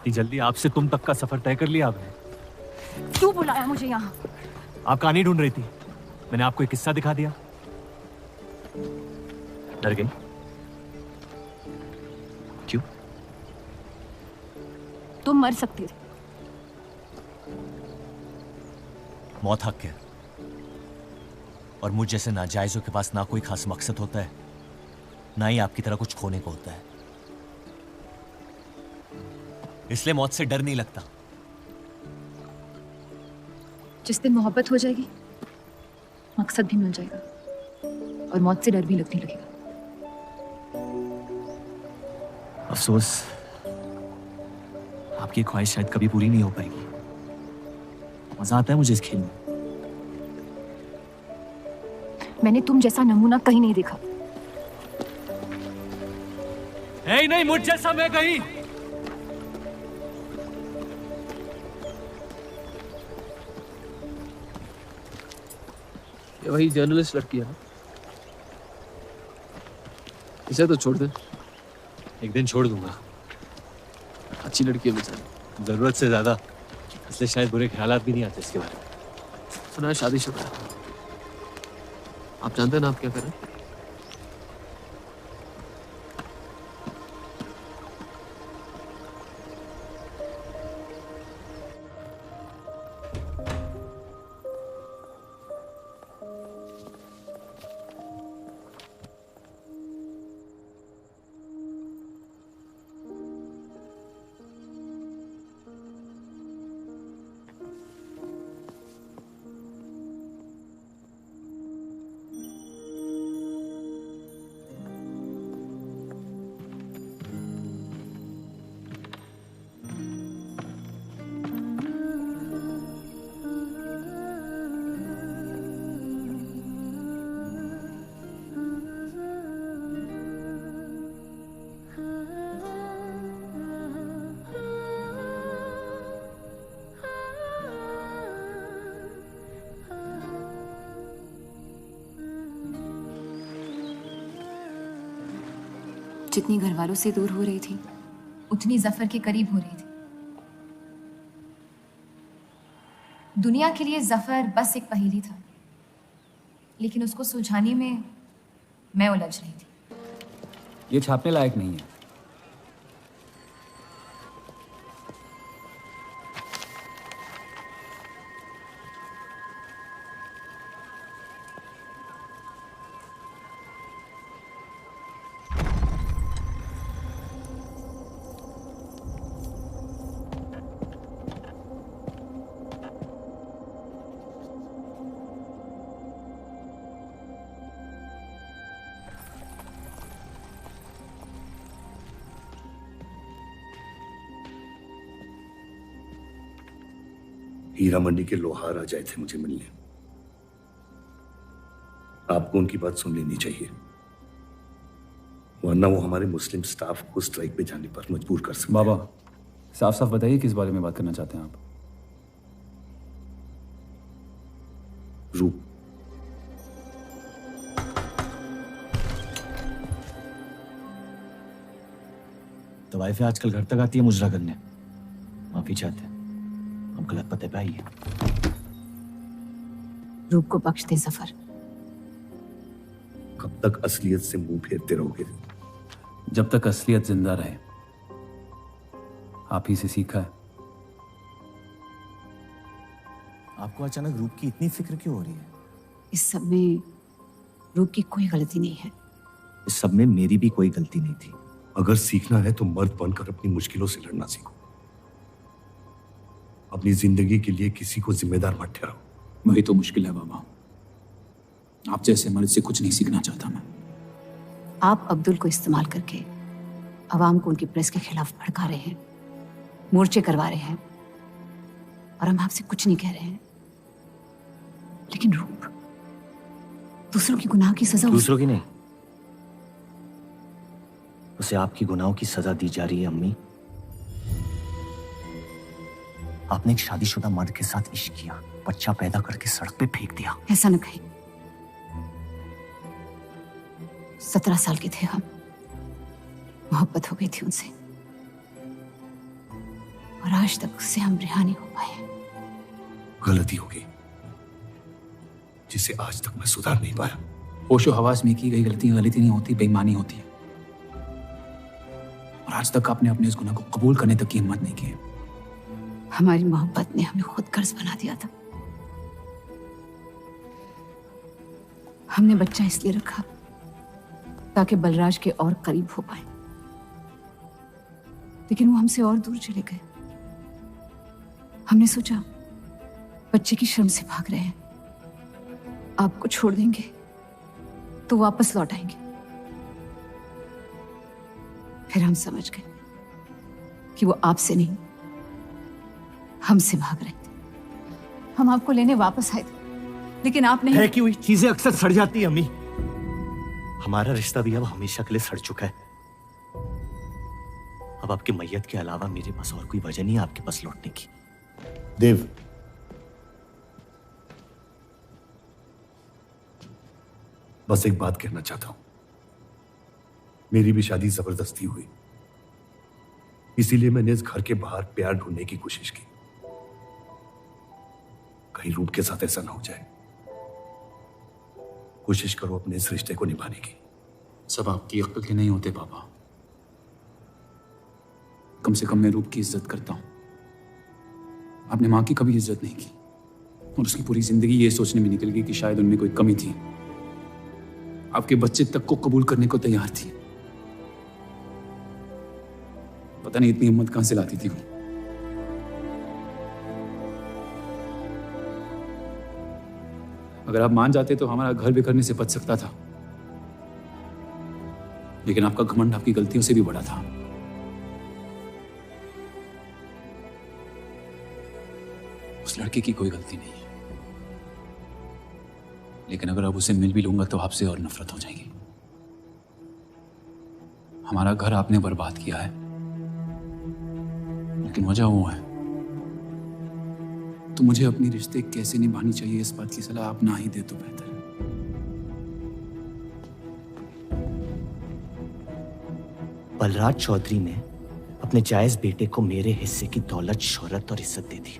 इतनी जल्दी आपसे तुम तक का सफर तय कर लिया आपने? क्यों बुलाया मुझे यहाँ? आप कहानी ढूंढ रही थी, मैंने आपको एक किस्सा दिखा दिया। डर गई? क्यों? तुम मर सकते थे। मौत हक है, और मुझ जैसे नाजायजों के पास ना कोई खास मकसद होता है, ना ही आपकी तरह कुछ खोने को होता है। इसलिए मौत से डर नहीं लगता। जिस दिन मोहब्बत हो जाएगी, मकसद भी मिल जाएगा और मौत से डर भी लगने लगेगा। अफसोस, आपकी ख्वाहिश शायद कभी पूरी नहीं हो पाएगी। मजा आता है मुझे इस खेल में। मैंने तुम जैसा नमूना कहीं नहीं देखा। नहीं, मुझ जैसा मैं कहीं। ये वही जर्नलिस्ट लड़की है ना? इसे तो छोड़ दे। एक दिन छोड़ दूंगा। अच्छी लड़की है बेचारी। जरूरत से ज्यादा, इसलिए शायद बुरे ख्यालात भी नहीं आते इसके बारे में। सुना है शादीशुदा है। आप जानते हैं ना आप क्या करें? जितनी घर वालों से दूर हो रही थी, उतनी जफर के करीब हो रही थी। दुनिया के लिए जफर बस एक पहेली था, लेकिन उसको सुलझाने में मैं उलझ रही थी। ये छापने लायक नहीं है। हीरा मंडी के लोहार आ जाए थे मुझे मिलने। आपको उनकी बात सुन लेनी चाहिए, वरना वो हमारे मुस्लिम स्टाफ को स्ट्राइक पे जाने पर मजबूर कर सकते। बाबा, साफ साफ बताइए किस बारे में बात करना चाहते हैं आप? रूप। तो वाइफ आजकल घर तक आती है मुजरा करने। माफी चाहते हैं, हम गलत पते पे आई है। रूप को बख्श दे जफर। कब तक असलियत से मुंह फेरते रहोगे? जब तक असलियत जिंदा रहे। आप ही से सीखा है। आपको अचानक रूप की इतनी फिक्र क्यों हो रही है? इस सब में रूप की कोई गलती नहीं है। इस सब में मेरी भी कोई गलती नहीं थी। अगर सीखना है तो मर्द बनकर अपनी मुश्किलों से लड़ना सीखो। अपनी जिंदगी के लिए किसी को जिम्मेदार मत ठहराओ। वही तो मुश्किल है बाबा। आप जैसे मर्द से कुछ नहीं सीखना चाहता मैं। आप अब्दुल को इस्तेमाल करके अवाम को उनकी प्रेस के खिलाफ भड़का रहे हैं, मोर्चे करवा रहे हैं, और हम आपसे कुछ नहीं कह रहे हैं। लेकिन रूप, दूसरों की गुनाह की सजा दूसरों की नहीं, उसे आपकी गुनाहों की सजा दी जा रही है। अम्मी, आपने एक शादीशुदा मर्द के साथ इश्क किया, बच्चा पैदा करके सड़क पे फेंक दिया। ऐसा न कहीं। 17 साल के थे हम, मोहब्बत हो गई थी उनसे। और आज तक उससे हम रिहा नहीं हो पाए। गलती होगी जिसे आज तक मैं सुधार नहीं पाया। होशो हवास में की गई गलती गलती नहीं होती, बेईमानी होती है। और आज तक आपने अपने इस गुनाह को कबूल करने तक की हिम्मत नहीं की। हमारी मोहब्बत ने हमें खुद कर्ज बना दिया था। हमने बच्चा इसलिए रखा ताकि बलराज के और करीब हो पाए, लेकिन वो हमसे और दूर चले गए। हमने सोचा बच्चे की शर्म से भाग रहे हैं, आपको छोड़ देंगे तो वापस लौट आएंगे। फिर हम समझ गए कि वो आपसे नहीं हमसे भाग रहे थे। हम आपको लेने वापस आए थे, लेकिन आप नहीं। फेंकी हुई चीजें अक्सर सड़ जाती है अम्मी। हमारा रिश्ता भी अब हमेशा के लिए सड़ चुका है। अब आपकी मैयत के अलावा मेरे पास और कोई वजह नहीं है आपके पास लौटने की। देव, बस एक बात कहना चाहता हूं। मेरी भी शादी जबरदस्ती हुई, इसीलिए मैंने इस घर के बाहर प्यार ढूंढने की कोशिश की। कहीं रूप के साथ ऐसा ना हो जाए। कोशिश करो अपने इस रिश्ते को निभाने की। सब आपकी अक्ल के नहीं होते पापा। कम से कम मैं रूप की इज्जत करता हूं। आपने मां की कभी इज्जत नहीं की और उसकी पूरी जिंदगी ये सोचने में निकल गई कि शायद उनमें कोई कमी थी। आपके बच्चे तक को कबूल करने को तैयार थी। पता नहीं इतनी हिम्मत कहां से लाती थी वो। अगर आप मान जाते तो हमारा घर बिखरने से बच सकता था, लेकिन आपका घमंड आपकी गलतियों से भी बड़ा था। उस लड़के की कोई गलती नहीं है, लेकिन अगर अब उसे मिल भी लूंगा तो आपसे और नफरत हो जाएगी। हमारा घर आपने बर्बाद किया है, लेकिन वजह वो है। तो मुझे अपनी रिश्ते कैसे निभानी चाहिए इस बात की सलाह आप ना ही दे तो बेहतर है। बलराज चौधरी ने अपने जायज बेटे को मेरे हिस्से की दौलत, शोहरत और इज्जत दे दी,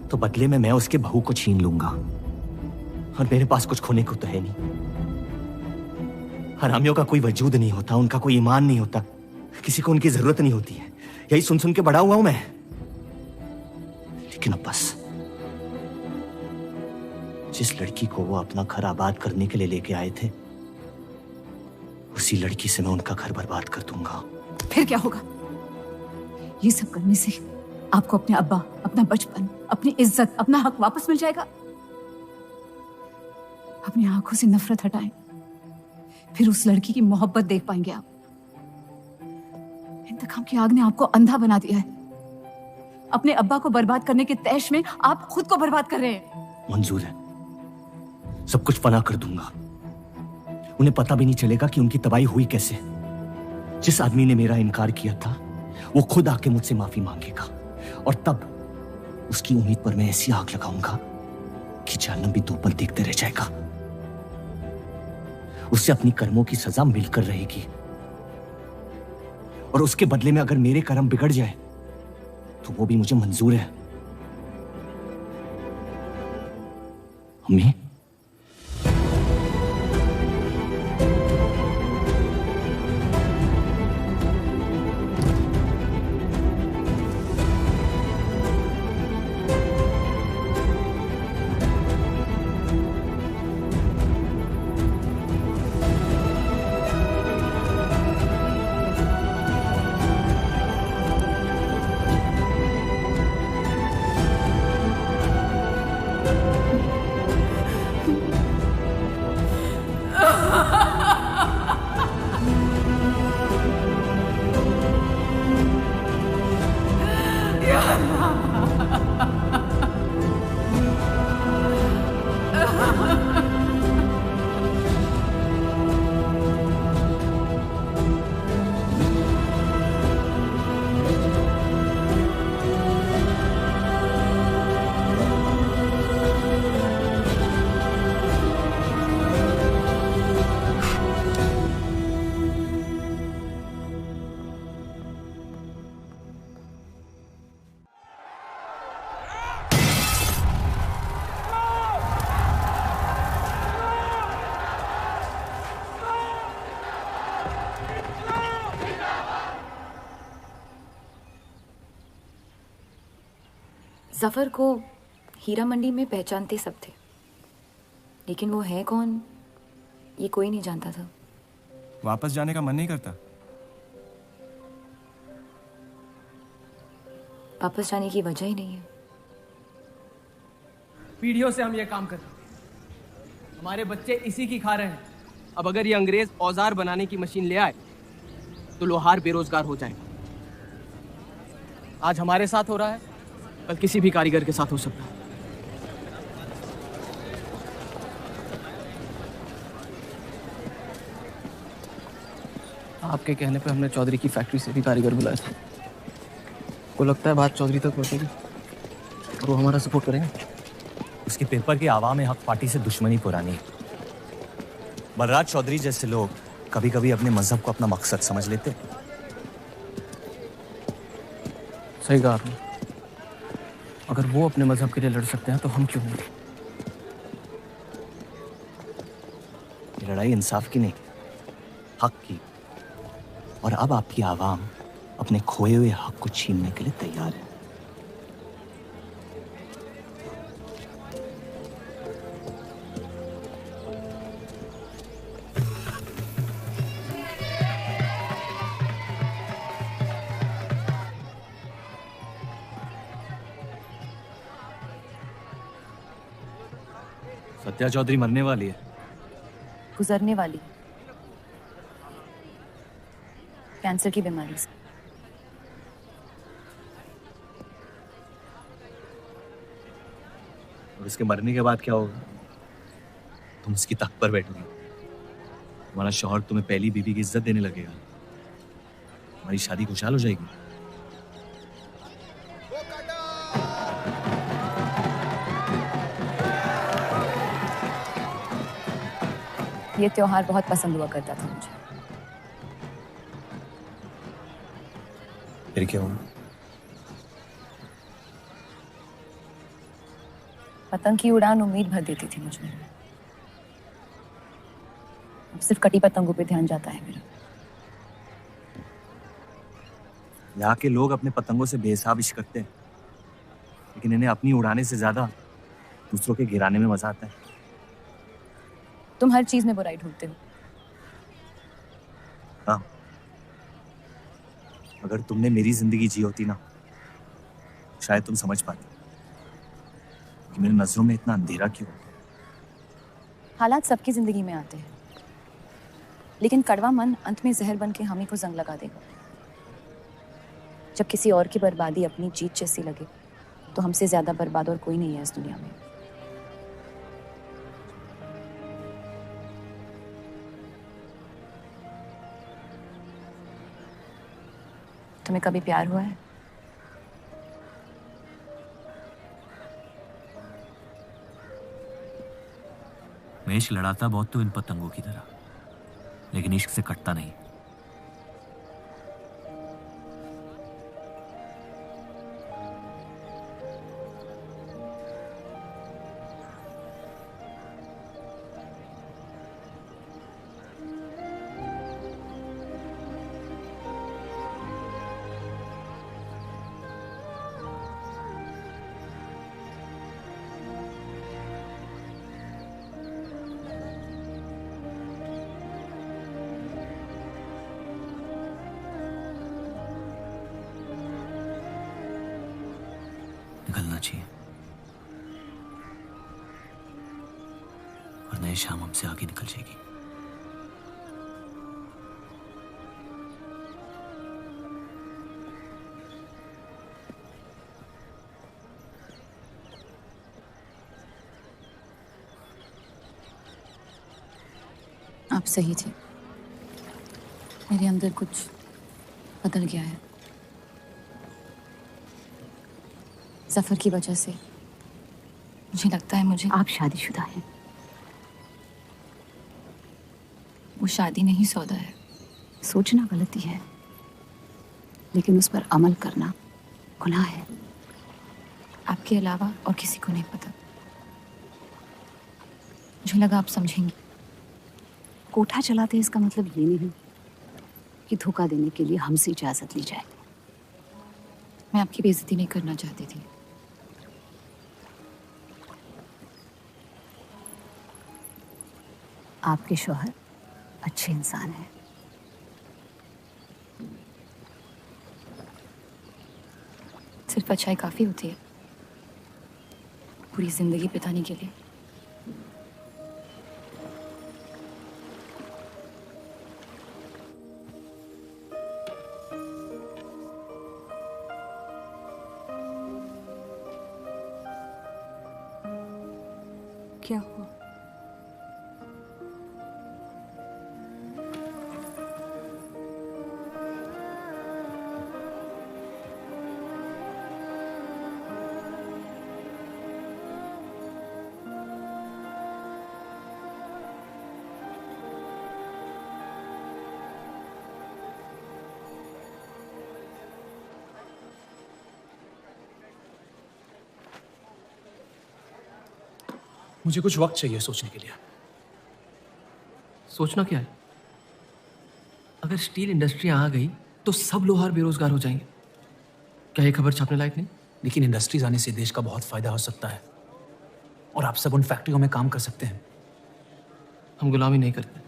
तो बदले में मैं उसके बहू को छीन लूंगा। और मेरे पास कुछ खोने को तो है नहीं। हरामियों का कोई वजूद नहीं होता, उनका कोई ईमान नहीं होता, किसी को उनकी जरूरत नहीं होती है। यही सुन सुन के बड़ा हुआ हूं मैं। लेकिन अब बस, जिस लड़की को वो अपना घर आबाद करने के लिए लेके आए थे, उसी लड़की से मैं उनका घर बर्बाद कर दूंगा। फिर क्या होगा? ये सब करने से आपको अपने अब्बा, अपना बचपन, अपनी इज्जत, अपना हक वापस मिल जाएगा। अपनी आंखों से नफरत हटाएं, फिर उस लड़की की मोहब्बत देख पाएंगे आप। इंतकाम की आग ने आपको अंधा बना दिया है। अपने अब्बा को बर्बाद करने के तैश में आप खुद को बर्बाद कर रहे हैं। मंजूर है, सब कुछ फना कर दूंगा। उन्हें पता भी नहीं चलेगा कि उनकी तबाही हुई कैसे। जिस आदमी ने मेरा इनकार किया था, वो खुद आके मुझसे माफी मांगेगा, और तब उसकी उम्मीद पर मैं ऐसी आग लगाऊंगा कि जहन्नम भी दो पल देखते रह जाएगा। उससे अपनी कर्मों की सजा मिलकर रहेगी, और उसके बदले में अगर मेरे कर्म बिगड़ जाए तो वो भी मुझे मंजूर है। अम्मी, जफर को हीरा मंडी में पहचानते सब थे, लेकिन वो है कौन ये कोई नहीं जानता था। वापस जाने का मन नहीं करता? वापस जाने की वजह ही नहीं है। पीढ़ियों से हम ये काम कर रहे हैं, हमारे बच्चे इसी की खा रहे हैं। अब अगर ये अंग्रेज औजार बनाने की मशीन ले आए तो लोहार बेरोजगार हो जाएगा। आज हमारे साथ हो रहा है, कल किसी भी कारीगर के साथ हो सकता है। आपके कहने पे हमने चौधरी की फैक्ट्री से भी कारीगर बुलाया था। को लगता है बात चौधरी तक पहुंचेगी और वो हमारा सपोर्ट करेंगे। उसके पेपर के आवाम हक पार्टी से दुश्मनी पुरानी है। बलराज चौधरी जैसे लोग कभी कभी अपने मजहब को अपना मकसद समझ लेते। सही कहा आपने। अगर वो अपने मजहब के लिए लड़ सकते हैं तो हम क्यों नहीं? ये लड़ाई इंसाफ की नहीं, हक की। और अब आपकी आवाम अपने खोए हुए हक को छीनने के लिए तैयार है। सत्या चौधरी मरने वाली है। गुजरने वाली, कैंसर की बीमारी से। और उसके मरने के बाद क्या होगा? तुम उसकी तख्त पर बैठोगे, तुम्हारा शौहर तुम्हें पहली बीवी की इज्जत देने लगेगा, तुम्हारी शादी खुशहाल हो जाएगी। ये त्योहार बहुत पसंद हुआ करता था मुझे। फिर क्या हुआ? पतंग की उड़ान उम्मीद भर देती थी मुझे। अब सिर्फ कटी पतंगों पे ध्यान जाता है मेरा। यहाँ के लोग अपने पतंगों से बेहिसाब इश्क करते हैं, लेकिन इन्हें अपनी उड़ाने से ज्यादा दूसरों के गिराने में मजा आता है। तुम हर चीज में बुराई ढूंढते हो। हाँ, अगर तुमने मेरी जिंदगी जी होती ना, शायद तुम समझ पाती कि मेरी नजरों में इतना अंधेरा क्यों। हालात सबकी जिंदगी में आते हैं, लेकिन कड़वा मन अंत में जहर बन के हम ही को जंग लगा देगा। जब किसी और की बर्बादी अपनी जीत जैसी लगे, तो हमसे ज्यादा बर्बाद और कोई नहीं है इस दुनिया में। तुम्हें कभी प्यार हुआ है? मैं इश्क लड़ाता बहुत तो इन पतंगों की तरह, लेकिन इश्क से कटता नहीं। निकलना चाहिए, वरना ये शाम हमसे आगे निकल जाएगी। आप सही थे, मेरे अंदर कुछ बदल गया है। जफर की वजह से मुझे लगता है मुझे। आप शादीशुदा हैं। वो शादी नहीं सौदा है। सोचना गलती है, लेकिन उस पर अमल करना गुनाह है। आपके अलावा और किसी को नहीं पता। मुझे लगा आप समझेंगी। कोठा चलाते इसका मतलब ये नहीं कि धोखा देने के लिए हमसे इजाजत ली जाए। मैं आपकी बेइज्जती नहीं करना चाहती थी, आपके शौहर अच्छे इंसान हैं। सिर्फ अच्छाई काफी होती है पूरी जिंदगी बिताने के लिए। क्या हुआ? मुझे कुछ वक्त चाहिए सोचने के लिए। सोचना क्या है? अगर स्टील इंडस्ट्री आ गई तो सब लोहार बेरोजगार हो जाएंगे। क्या ये खबर छापने लायक नहीं? लेकिन इंडस्ट्रीज आने से देश का बहुत फायदा हो सकता है और आप सब उन फैक्ट्रियों में काम कर सकते हैं। हम गुलामी नहीं करते।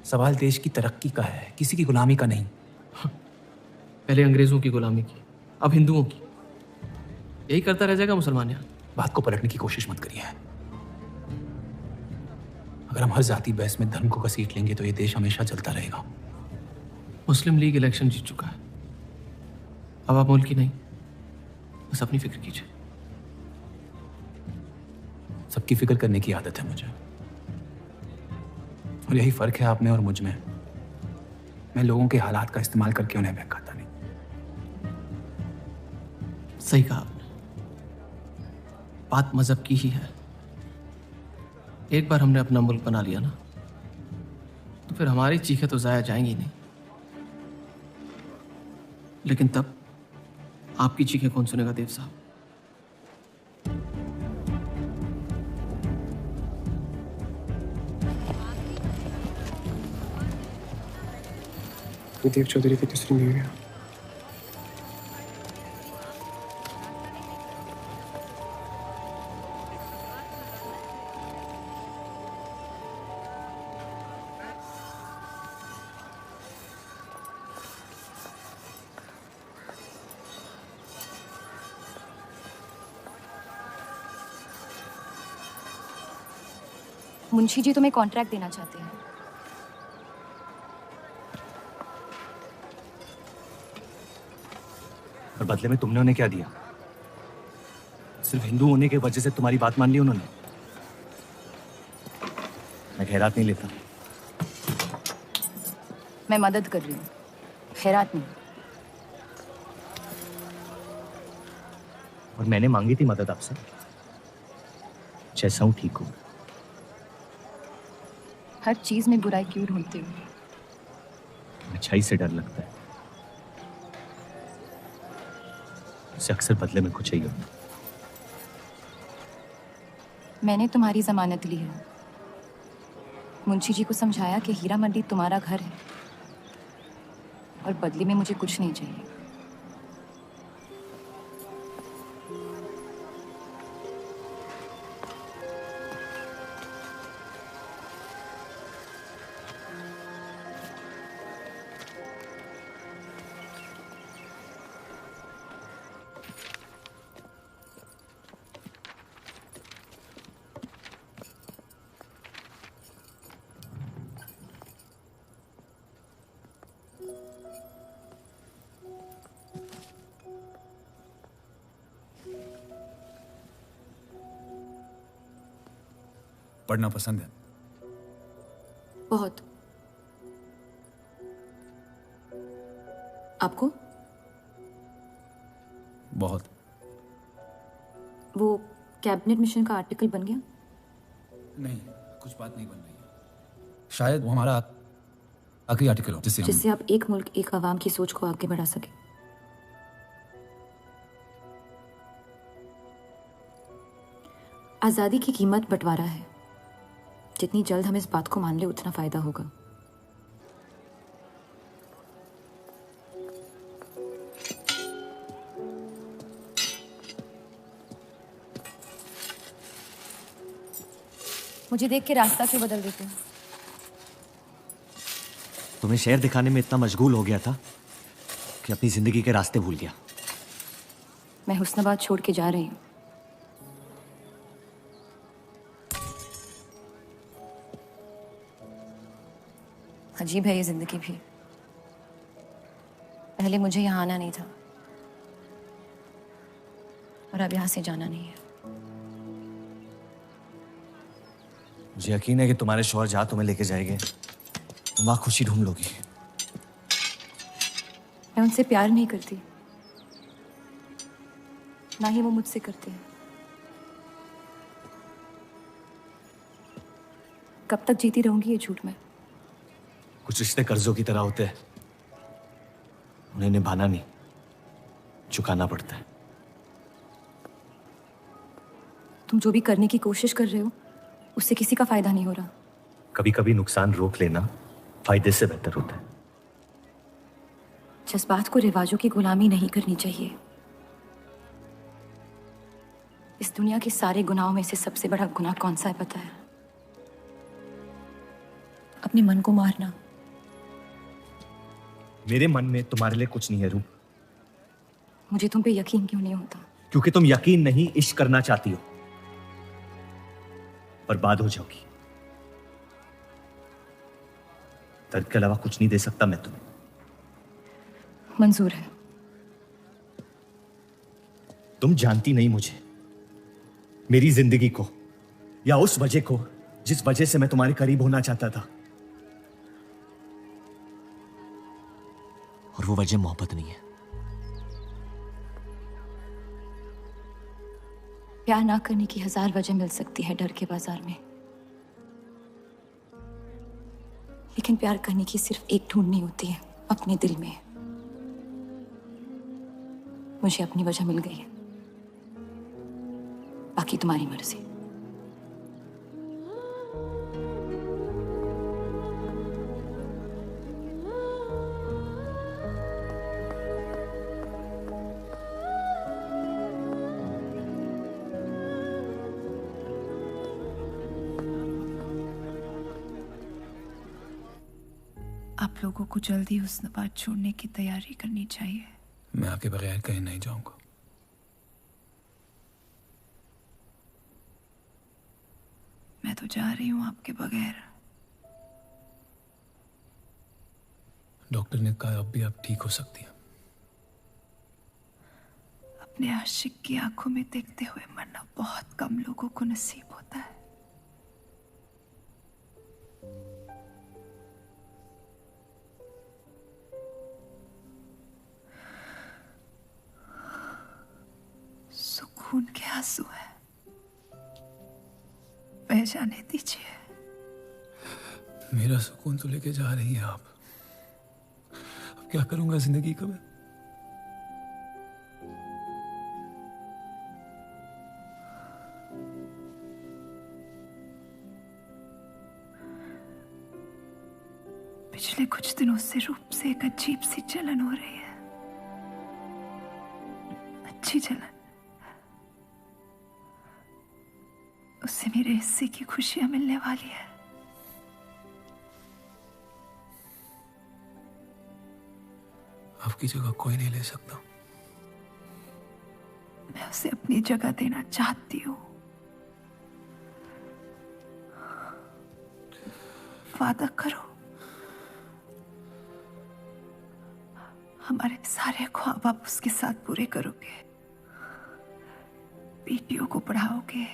सवाल देश की तरक्की का है, किसी की गुलामी का नहीं। पहले अंग्रेजों की गुलामी की, अब हिंदुओं की। यही करता रह जाएगा मुसलमान यहाँ। बात को पलटने की कोशिश मत करिए। अगर हम हर जाति बहस में धर्म को घसीट लेंगे तो ये देश हमेशा चलता रहेगा। मुस्लिम लीग इलेक्शन जीत चुका है। अब आप मुल्क की नहीं, बस अपनी फिक्र कीजिए। सबकी फिक्र करने की आदत है मुझे, और यही फर्क है आप में और मुझ में। मैं लोगों के हालात का इस्तेमाल करके उन्हें बहकाता नहीं। सही कहा आपने। बात मजहब की ही है। एक बार हमने अपना मुल्क बना लिया ना, तो फिर हमारी चीखें तो जाया जाएंगी नहीं। लेकिन तब आपकी चीखें कौन सुनेगा देव साहब? देव चौधरी की तीसरी न्यू ईयर। मुंशी जी तुम्हें कॉन्ट्रैक्ट देना चाहते हैं। और बदले में तुमने उन्हें क्या दिया? सिर्फ हिंदू होने की वजह से तुम्हारी बात मान ली उन्होंने? मैं खैरात नहीं लेता। मैं मदद कर रही हूँ, खैरात नहीं। और मैंने मांगी थी मदद आपसे। जैसा हूं ठीक हूं। हर चीज में बुराई क्यों ढूंढते हो? अच्छाई से डर लगता है। उसे अक्सर बदले में कुछ ही होता। मैंने तुम्हारी जमानत ली है। मुंशी जी को समझाया कि हीरा मंडी तुम्हारा घर है और बदले में मुझे कुछ नहीं चाहिए। पढ़ना पसंद है? बहुत। आपको? बहुत। वो कैबिनेट मिशन का आर्टिकल बन गया? नहीं, कुछ बात नहीं बन रही है। शायद वो हमारा आखिरी आर्टिकल हो जिससे आप एक मुल्क एक आवाम की सोच को आगे बढ़ा सके। आजादी की कीमत बंटवारा है। जितनी जल्द हम इस बात को मान ले उतना फायदा होगा। मुझे देख के रास्ता क्यों बदल देते हो? तुम्हें शहर दिखाने में इतना मशगूल हो गया था कि अपनी जिंदगी के रास्ते भूल गया। मैं हुस्नाबाद छोड़ के जा रही हूँ। अजीब है ये जिंदगी भी। पहले मुझे यहाँ आना नहीं था और अब यहाँ से जाना नहीं है। मुझे यकीन है कि तुम्हारे शौहर जहाँ तुम्हें लेके जाएंगे तुम वहाँ खुशी ढूंढ लोगी। मैं उनसे प्यार नहीं करती, ना ही वो मुझसे करते हैं। कब तक जीती रहूंगी ये झूठ में? कुछ रिश्ते कर्जों की तरह होते हैं, उन्हें निभाना नहीं, चुकाना पड़ता है। तुम जो भी करने की कोशिश कर रहे हो उससे किसी का फायदा नहीं हो रहा। कभी कभी नुकसान रोक लेना फायदे से बेहतर होता है। जज्बात को रिवाजों की गुलामी नहीं करनी चाहिए। इस दुनिया के सारे गुनाहों में से सबसे बड़ा गुनाह कौन सा है पता है? अपने मन को मारना। मेरे मन में तुम्हारे लिए कुछ नहीं है रूप। मुझे तुम पे यकीन क्यों नहीं होता? क्योंकि तुम यकीन नहीं इश्क करना चाहती हो, बर्बाद हो जाओगी। दर्द के अलावा कुछ नहीं दे सकता मैं तुम्हें। मंजूर है। तुम जानती नहीं मुझे, मेरी जिंदगी को, या उस वजह को जिस वजह से मैं तुम्हारे करीब होना चाहता था। और वो वजह मोहब्बत नहीं है। प्यार ना करने की 1000 वजह मिल सकती है डर के बाजार में, लेकिन प्यार करने की सिर्फ एक ढूंढनी होती है अपने दिल में। मुझे अपनी वजह मिल गई है, बाकी तुम्हारी मर्जी। आप लोगों को जल्दी हुस्नाबाद छोड़ने की तैयारी करनी चाहिए। मैं आपके बगैर कहीं नहीं जाऊंगा। मैं तो जा रही हूँ आपके बगैर। डॉक्टर ने कहा अब भी आप ठीक हो सकती हैं। अपने आशिक की आंखों में देखते हुए मरना बहुत कम लोगों को नसीब होता है। सुकून के आंसू है, बह जाने दीजिए। मेरा सुकून तो लेके जा रही हैं आप। अब क्या करूंगा जिंदगी का मैं? पिछले कुछ दिनों से रूप से एक अजीब सी जलन हो रही है, अच्छी जलन। उससे मेरे हिस्से की खुशियां मिलने वाली है। आपकी जगह कोई नहीं ले सकता। मैं उसे अपनी जगह देना चाहती हूँ। वादा करो, हमारे सारे ख्वाब आप उसके साथ पूरे करोगे। बेटियों को पढ़ाओगे,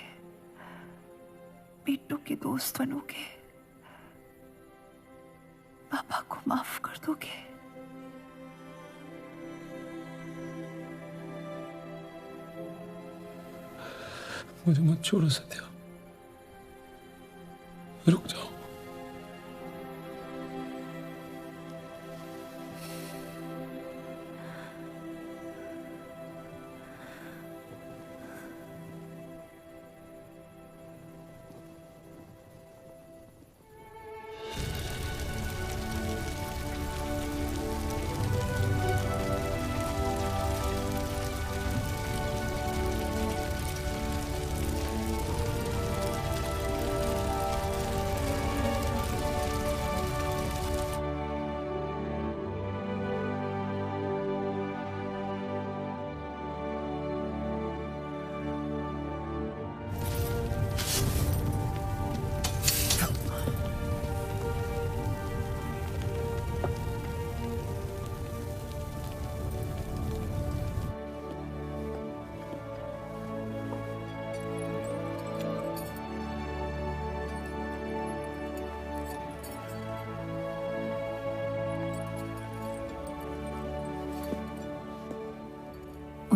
बेटों के दोस्त बनोगे, पापा को माफ कर दोगे। मुझे मत छोड़ो सत्या, रुक जाओ।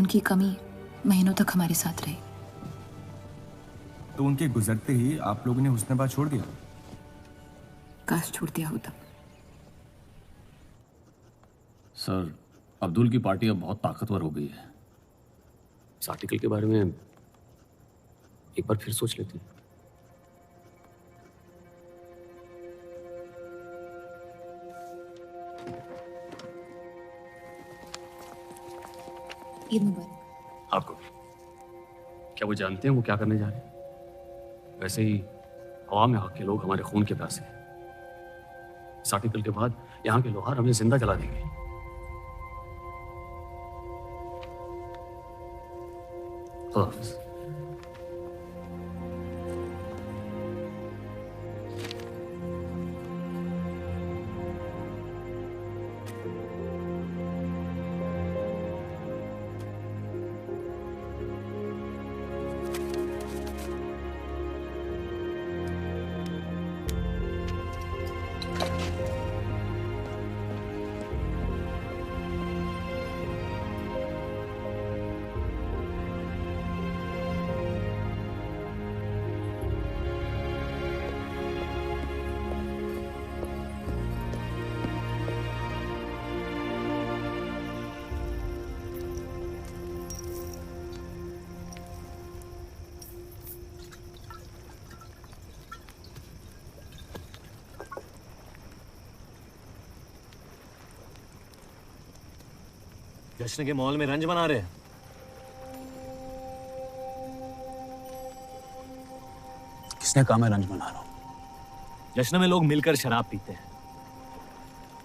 उनकी कमी महीनों तक हमारे साथ रही। तो उनके गुजरते ही आप लोगों ने हुस्न छोड़ दिया? काश छोड़ दिया होता। सर, अब्दुल की पार्टी अब बहुत ताकतवर हो गई है। इस आर्टिकल के बारे में एक बार फिर सोच लेते हैं। ईद मुबारक। आपको क्या वो जानते हैं वो क्या करने जा रहे हैं? वैसे ही हवा में हक के लोग हमारे खून के प्यासे हैं। इस आर्टिकल के बाद यहाँ के लोहार हमें जिंदा जला देंगे। खुदा हाफिज़। जश्न के माहौल में रंज बना रहे हैं। किसने कहा मैं रंज बना रहा हूं? जश्न में लोग मिलकर शराब पीते हैं।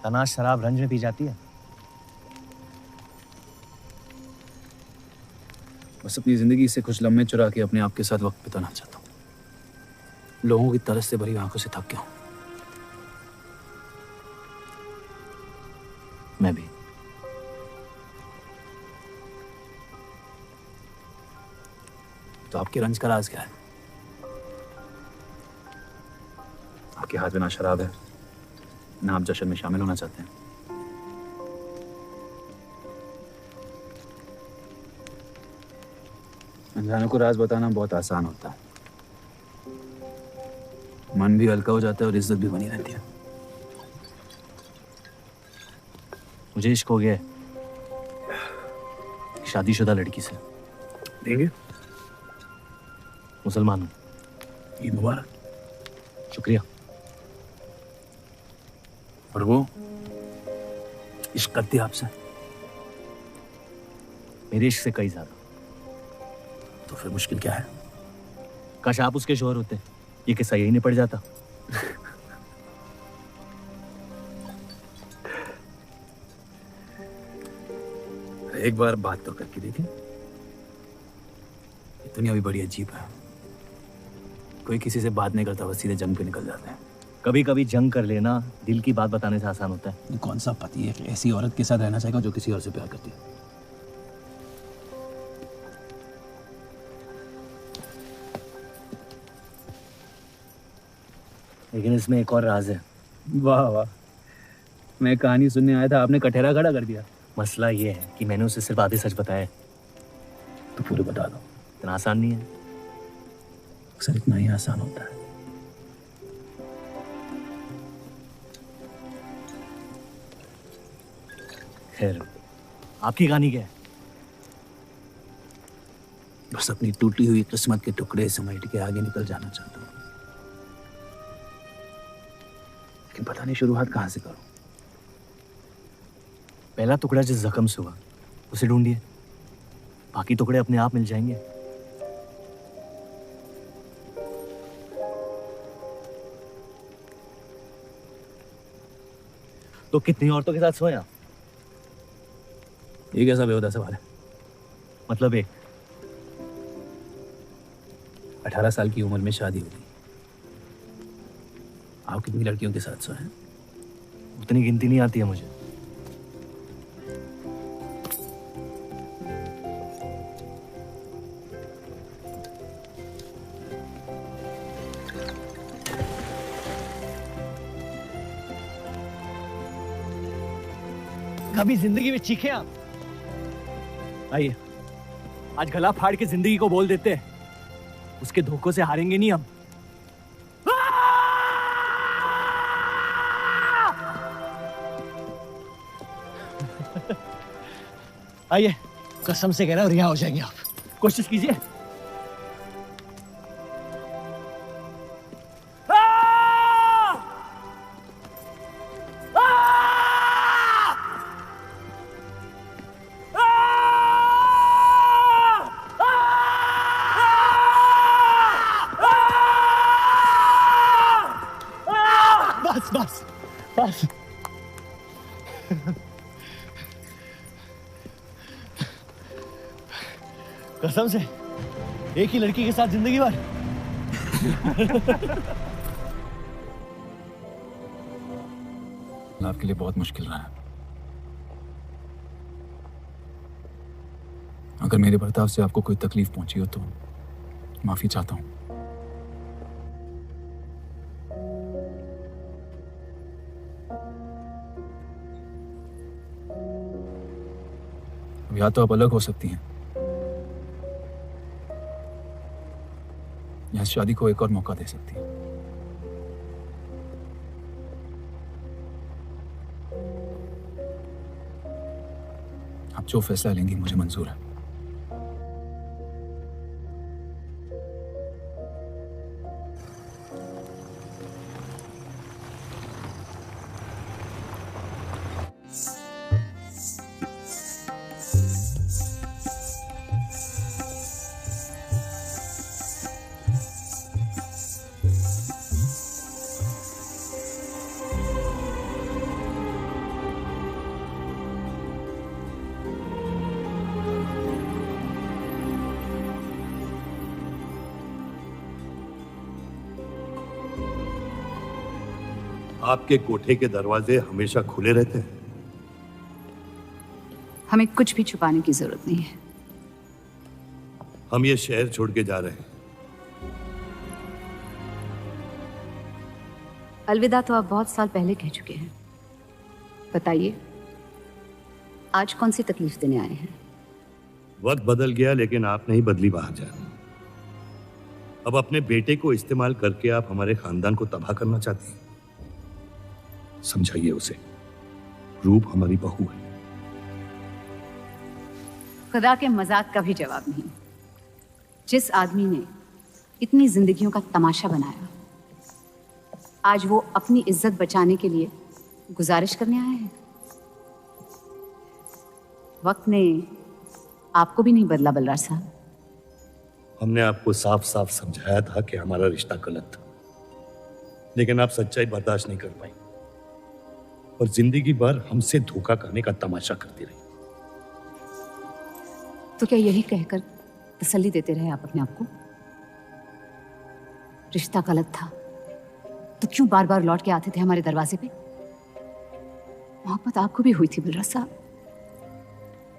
तनाश शराब रंज में पी जाती है। बस अपनी जिंदगी से कुछ लम्हे चुरा के अपने आप के साथ वक्त बिताना चाहता हूं। लोगों की तरस से भरी आंखों से थक गया हूं। मैं भी। तो आपके रंज का राज क्या है? आपके हाथ में ना शराब है, ना आप जश्न में शामिल होना चाहते हैं। अनजानों को राज बताना बहुत आसान होता है। मन भी हल्का हो जाता है और इज्जत भी बनी रहती है। मुझे इश्क हो गया है शादीशुदा लड़की से। देंगे? मुसलमान हूं। ईद मुबारक। शुक्रिया। और वो इश्क करती है आपसे? मेरे इश्क से कई ज्यादा। तो फिर मुश्किल क्या है? काश आप उसके शोहर होते, ये किस्सा यही निपट जाता। एक बार बात तो करके देखें। दुनिया भी बड़ी अजीब है। कोई किसी से बात नहीं करता, बस सीधे जंग पे निकल जाते हैं। कभी कभी जंग कर लेना दिल की बात बताने से आसान होता है। कौन सा पति है ऐसी औरत के साथ रहना चाहेगा जो किसी और से प्यार करती है? लेकिन इसमें एक और राज है। वाह वाह, मैं कहानी सुनने आया था, आपने कटहरा खड़ा कर दिया। मसला ये है कि मैंने उसे सिर्फ आधे सच बताया। तो पूरे बता दो। इतना आसान नहीं है। अक्सर इतना ही आसान होता है। खैर, आपकी कहानी क्या है? बस अपनी टूटी हुई किस्मत के टुकड़े समेट के आगे निकल जाना चाहता हूँ, लेकिन पता नहीं शुरुआत कहाँ से करूं। पहला टुकड़ा जिस जख्म से हुआ उसे ढूंढिए, बाकी टुकड़े अपने आप मिल जाएंगे। तो कितनी औरतों के साथ सोया? ये कैसा बेहुदा सवाल है? मतलब एक 18 साल की उम्र में शादी हो गई। आप कितनी लड़कियों के साथ सोए? उतनी गिनती नहीं आती है मुझे। कभी जिंदगी में चीखे आप? आइए। आज गला फाड़ के जिंदगी को बोल देते हैं, उसके धोखों से हारेंगे नहीं हम। आइए, कसम से कह रहा हूं रिहा हो जाएंगे आप, कोशिश कीजिए। बस बस बस। कसम से एक ही लड़की के साथ जिंदगी भर। आपके लिए बहुत मुश्किल रहा है। अगर मेरे बर्ताव से आपको कोई तकलीफ पहुंची हो तो माफी चाहता हूं। या तो आप अलग हो सकती हैं या शादी को एक और मौका दे सकती हैं। आप जो फैसला लेंगी मुझे मंजूर है। आपके कोठे के दरवाजे हमेशा खुले रहते हैं? हमें कुछ भी छुपाने की जरूरत नहीं है। हम ये शहर छोड़ के जा रहे हैं। अलविदा तो आप बहुत साल पहले कह चुके हैं। बताइए, आज कौन सी तकलीफ देने आए हैं? वक्त बदल गया लेकिन आप नहीं बदली बाहर जान। अब अपने बेटे को इस्तेमाल करके आप हमारे खानदान को तबाह करना चाहती हैं। समझाइए उसे, रूप हमारी बहू है। खुदा के मजाक का भी जवाब नहीं। जिस आदमी ने इतनी जिंदगियों का तमाशा बनाया, आज वो अपनी इज्जत बचाने के लिए गुजारिश करने आए हैं। वक्त ने आपको भी नहीं बदला बलराज साहब। हमने आपको साफ साफ समझाया था कि हमारा रिश्ता गलत था, लेकिन आप सच्चाई बर्दाश्त नहीं कर पाई और जिंदगी भर हमसे धोखा करने का तमाशा करती रही। तो क्या यही कहकर तसल्ली देते रहे आप अपने आप को? रिश्ता गलत था तो क्यों बार बार लौट के आते थे हमारे दरवाजे पे? मोहब्बत आपको भी हुई थी बलराज साहब,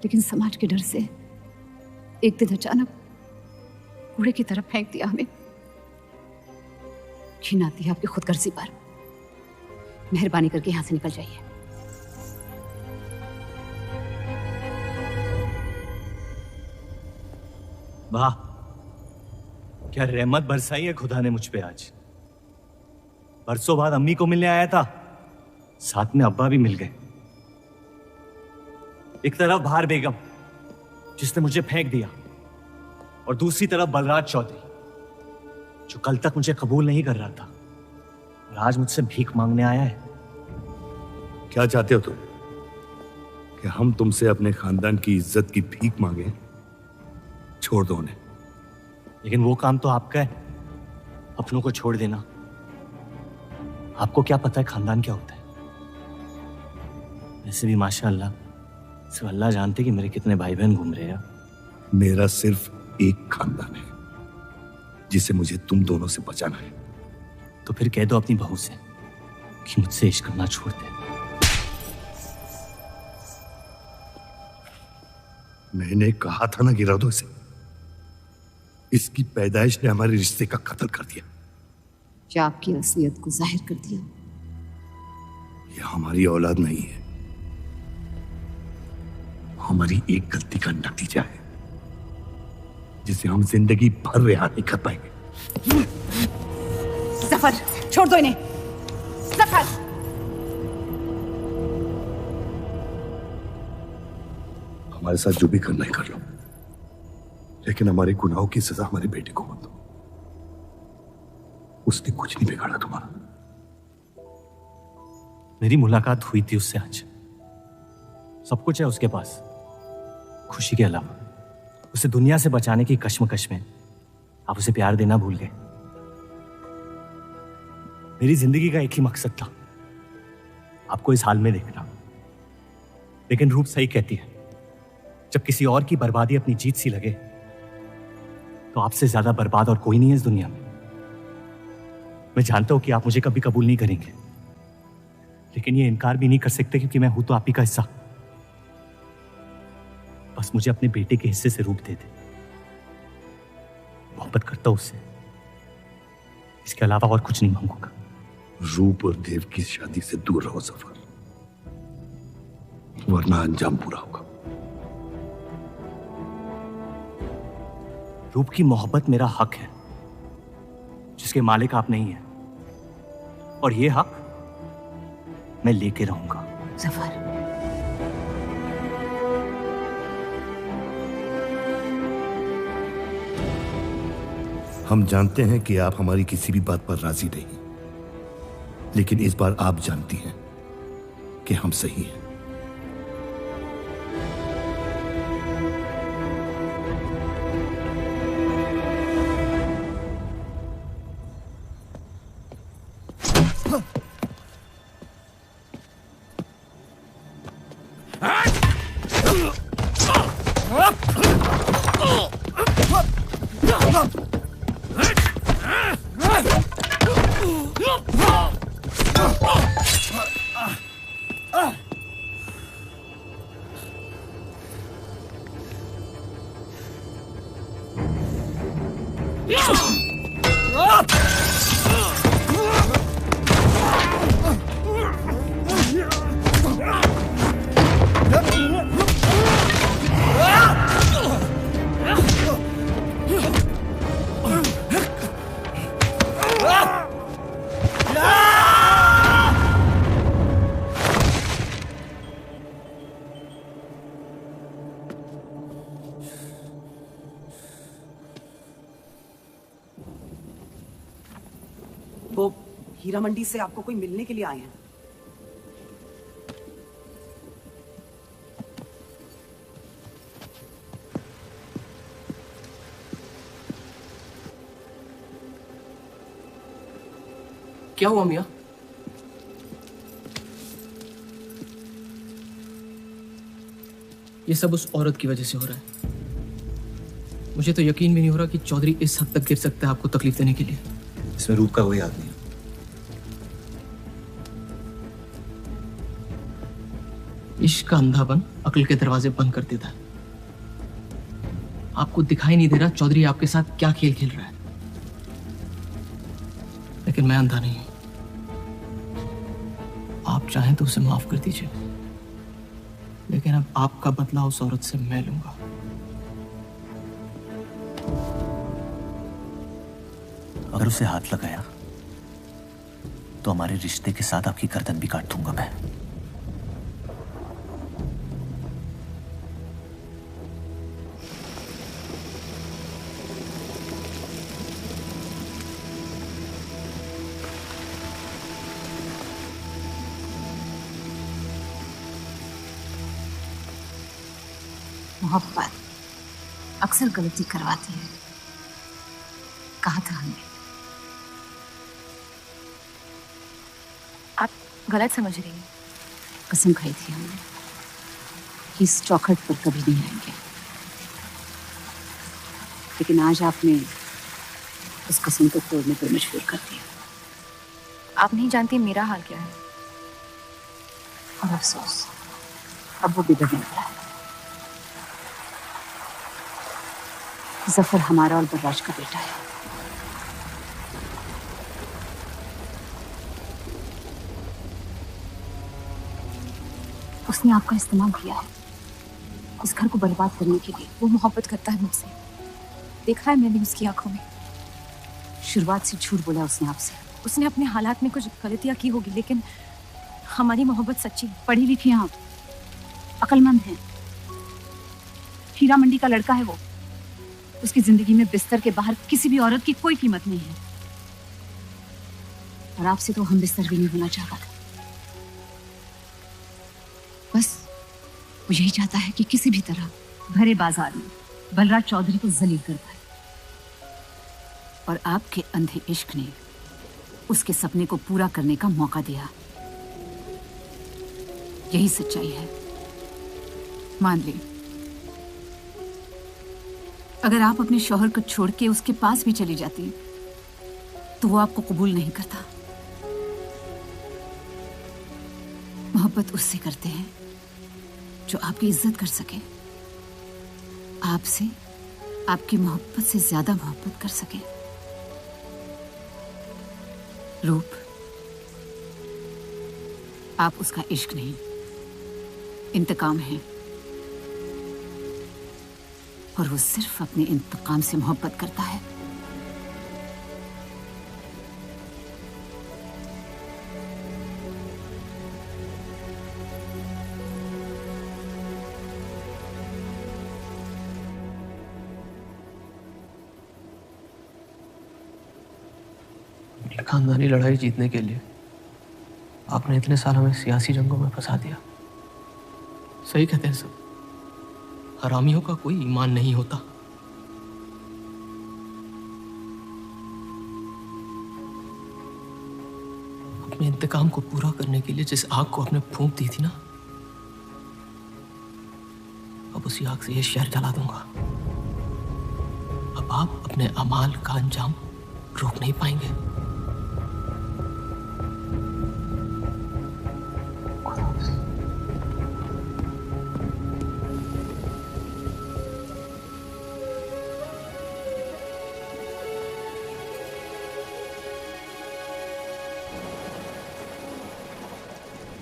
लेकिन समाज के डर से एक दिन अचानक कूड़े की तरफ फेंक दिया हमें। घिन आती है आपकी खुदगर्जी पर। मेहरबानी करके यहां से निकल जाइए। वाह, क्या रहमत बरसाई है खुदा ने मुझ पे आज। बरसों बाद अम्मी को मिलने आया था, साथ में अब्बा भी मिल गए। एक तरफ बहार बेगम जिसने मुझे फेंक दिया और दूसरी तरफ बलराज चौधरी जो कल तक मुझे कबूल नहीं कर रहा था और आज मुझसे भीख मांगने आया है। क्या चाहते हो तुम? कि हम तुमसे अपने खानदान की इज्जत की भीख मांगे? छोड़ दो उन्हें। लेकिन वो काम तो आपका है, अपनों को छोड़ देना। आपको क्या पता है खानदान क्या होता है? वैसे भी माशाअल्लाह सिर्फ अल्लाह जानते कि मेरे कितने भाई बहन घूम रहे हैं। मेरा सिर्फ एक खानदान है जिसे मुझे तुम दोनों से बचाना है। तो फिर कह दो अपनी बहू से कि मुझसे इश्क करना छोड़ दे। मैंने कहा था ना गिरा दो इसे। इसकी पैदाइश ने हमारे रिश्ते का कत्ल कर दिया। क्या आपकी असलियत को जाहिर कर दिया? यह हमारी औलाद नहीं है, हमारी एक गलती का नतीजा है। जिसे हम जिंदगी भर रिहा नहीं कर पाएंगे। जफर, छोड़ दो इन्हें। जफर, हमारे साथ जो भी करना है कर लो, लेकिन हमारे गुनाहों की सजा हमारे बेटे को मत दो। उसने कुछ नहीं बिगाड़ा तुम्हारा। मेरी मुलाकात हुई थी उससे आज। सब कुछ है उसके पास, खुशी के अलावा। उसे दुनिया से बचाने की कश्मकश में आप उसे प्यार देना भूल गए। मेरी जिंदगी का एक ही मकसद था, आपको इस हाल में देखना। लेकिन रूप सही कहती है, जब किसी और की बर्बादी अपनी जीत सी लगे तो आपसे ज्यादा बर्बाद और कोई नहीं है इस दुनिया में। मैं जानता हूं कि आप मुझे कभी कबूल नहीं करेंगे, लेकिन ये इनकार भी नहीं कर सकते क्योंकि मैं हूं तो आप ही का हिस्सा। बस मुझे अपने बेटे के हिस्से से रूप दे दे। मोहब्बत करता हूं उससे, इसके अलावा और कुछ नहीं मांगूंगा। रूप और देव की शादी से दूर रहो जफर, वरना अंजाम पूरा होगा। रूप की मोहब्बत मेरा हक है, जिसके मालिक आप नहीं हैं, और ये हक मैं लेके रहूंगा। जफर, हम जानते हैं कि आप हमारी किसी भी बात पर राजी नहीं, लेकिन इस बार आप जानती हैं कि हम सही हैं। वो हीरा मंडी से आपको कोई मिलने के लिए आए हैं। क्या हुआ मियाँ? ये सब उस औरत की वजह से हो रहा है। मुझे तो यकीन भी नहीं हो रहा कि चौधरी इस हद तक गिर सकता है आपको तकलीफ देने के लिए। इसमें रूप का कोई हाथ नहीं। इश्क का अंधापन अक्ल के दरवाजे बंद कर देता है। आपको दिखाई नहीं दे रहा चौधरी आपके साथ क्या खेल खेल रहा है, लेकिन मैं अंधा नहीं हूं। आप चाहें तो उसे माफ कर दीजिए, लेकिन अब आपका बदला उस औरत से मैं लूंगा। अगर उसे हाथ लगाया तो हमारे रिश्ते के साथ आपकी गर्दन भी काट दूंगा मैं। मोहब्बत अक्सर गलती करवाती है, कहा था हमने। आप गलत समझ रही हैं। कसम खाई थी हमने कि इस चौखट पर कभी नहीं आएंगे, लेकिन आज आपने उस कसम को तोड़ने पर मजबूर कर दिया। आप नहीं जानती मेरा हाल क्या है। और अफसोस अब वो बिगड़ने लगा है। जफर हमारा और बर्राज का बेटा है। उसने आपका इस्तेमाल किया है इस घर को बर्बाद करने के लिए। वो मोहब्बत करता है मुझसे, देखा है मैंने उसकी आंखों में। शुरुआत से झूठ बोला उसने आपसे। उसने अपने हालात में कुछ गलतियां की होगी, लेकिन हमारी मोहब्बत सच्ची है। पढ़ी लिखी हैं आप, अक्लमंद हैं। हीरा मंडी का लड़का है वो। उसकी जिंदगी में बिस्तर के बाहर किसी भी औरत की कोई कीमत नहीं है। और आपसे तो हम बिस्तर भी नहीं होना चाहता था। बस वो यही चाहता है कि किसी भी तरह भरे बाजार में बलराज चौधरी को जलील कर पाए। और आपके अंधे इश्क ने उसके सपने को पूरा करने का मौका दिया। यही सच्चाई है, मान ली। अगर आप अपने शौहर को छोड़ के उसके पास भी चली जाती तो वो आपको कबूल नहीं करता। मोहब्बत उससे करते हैं जो आपकी इज्जत कर सके, आपसे आपकी मोहब्बत से ज्यादा मोहब्बत कर सके। रूप, आप उसका इश्क नहीं, इंतकाम है। और वो सिर्फ अपने इंतकाम से मोहब्बत करता है। खानदानी लड़ाई जीतने के लिए आपने इतने साल हमें सियासी जंगों में फंसा दिया। सही कहते हैं सब, हरामियों का कोई ईमान नहीं होता। अपने इंतकाम को पूरा करने के लिए जिस आग को आपने फूंक दी थी ना, अब उसी आग से ये शहर जला दूंगा। अब आप अपने अमाल का अंजाम रोक नहीं पाएंगे।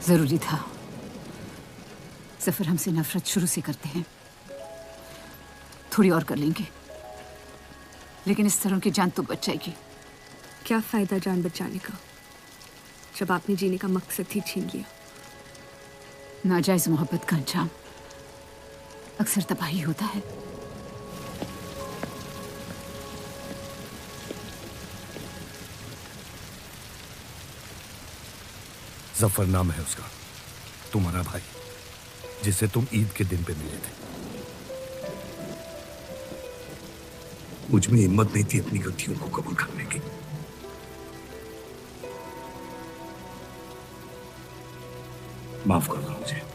जरूरी था। सफर हमसे नफरत शुरू से करते हैं। थोड़ी और कर लेंगे, लेकिन इस तरह की जान तो बच जाएगी। क्या फायदा जान बचाने का जब आपने जीने का मकसद ही छीन लिया। नाजायज मोहब्बत का अंजाम अक्सर तबाही होता है। जफर नाम है उसका, तुम्हारा भाई, जिसे तुम ईद के दिन पे मिले थे। मुझ में हिम्मत नहीं थी अपनी गलतियों को कबूल करने की। माफ कर दो मुझे।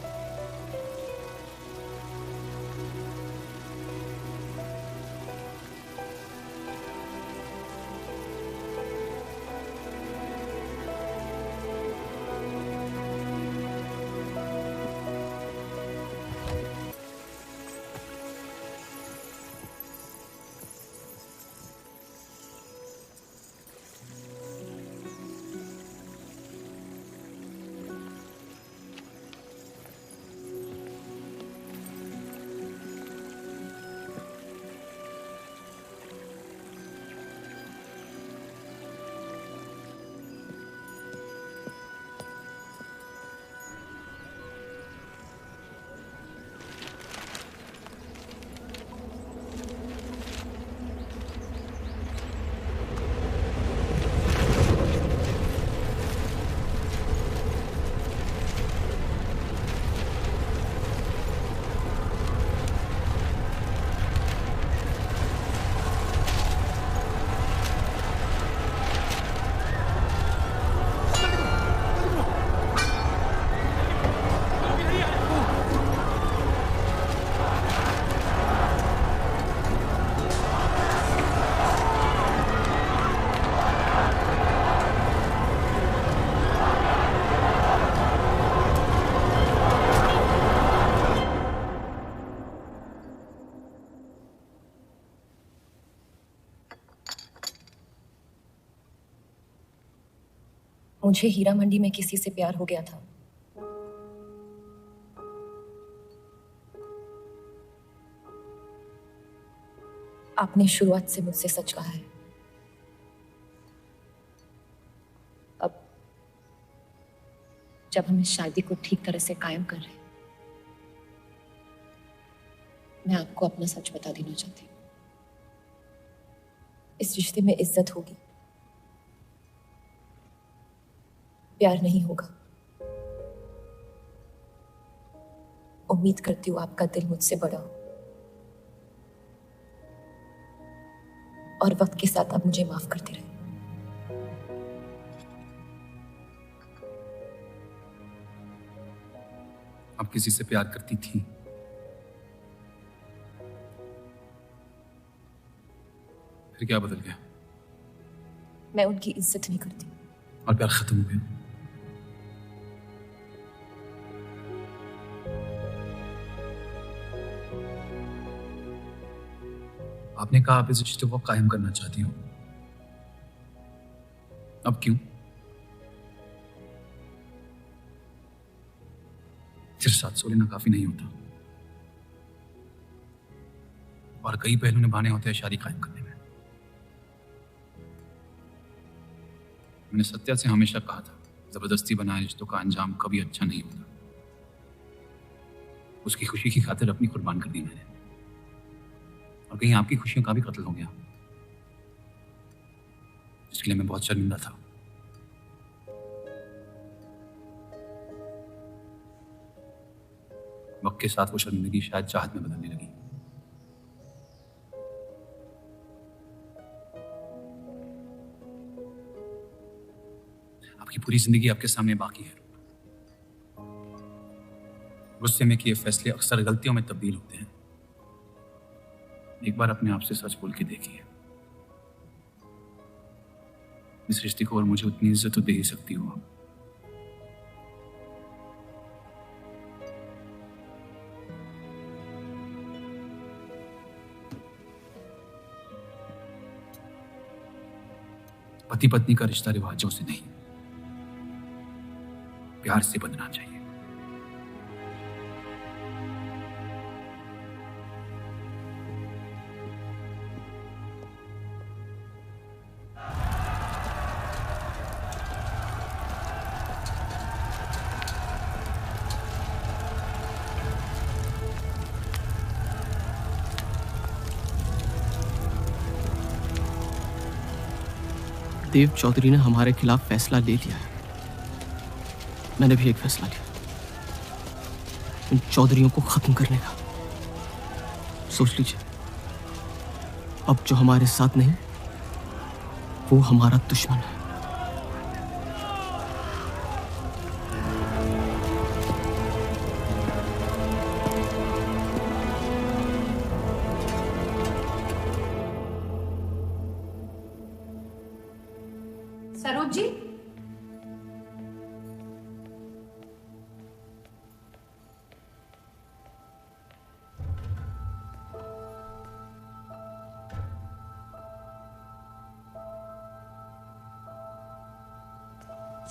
मुझे हीरा मंडी में किसी से प्यार हो गया था। आपने शुरुआत से मुझसे सच कहा है। अब जब हम इस शादी को ठीक तरह से कायम कर रहे हैं, मैं आपको अपना सच बता देना चाहती हूँ। इस रिश्ते में इज्जत होगी, प्यार नहीं होगा। उम्मीद करती हूँ आपका दिल मुझसे बड़ा हो और वक्त के साथ आप मुझे माफ करते रहे। आप किसी से प्यार करती थी? फिर क्या बदल गया? मैं उनकी इज्जत नहीं करती। और प्यार खत्म हो गया? आपने कहा आप इस रिश्ते को कायम करना चाहती हो, अब क्यों? सिर्फ 700 लेना काफी नहीं होता, और कई पहलू निभाने होते हैं शादी कायम करने में। मैंने सत्या से हमेशा कहा था, जबरदस्ती बनाए रिश्तों का अंजाम कभी अच्छा नहीं होता। उसकी खुशी की खातिर अपनी कुर्बान कर दी मैंने, और कहीं आपकी खुशियों का भी कत्ल हो गया, जिसके लिए मैं बहुत शर्मिंदा था। वक्त के साथ वो शर्मिंदगी शायद चाहत में बदलने लगी। आपकी पूरी जिंदगी आपके सामने बाकी है। गुस्से में किए फैसले अक्सर गलतियों में तब्दील होते हैं। एक बार अपने आप से सच बोल के देखिए, इस रिश्ते को और मुझे उतनी इज्जत तो दे ही सकती हो। पति पत्नी का रिश्ता रिवाजों से नहीं, प्यार से बंधना चाहिए। देव चौधरी ने हमारे खिलाफ फैसला ले लिया है। मैंने भी एक फैसला लिया, इन चौधरियों को खत्म करने का। सोच लीजिए, अब जो हमारे साथ नहीं, वो हमारा दुश्मन है। सरोज जी,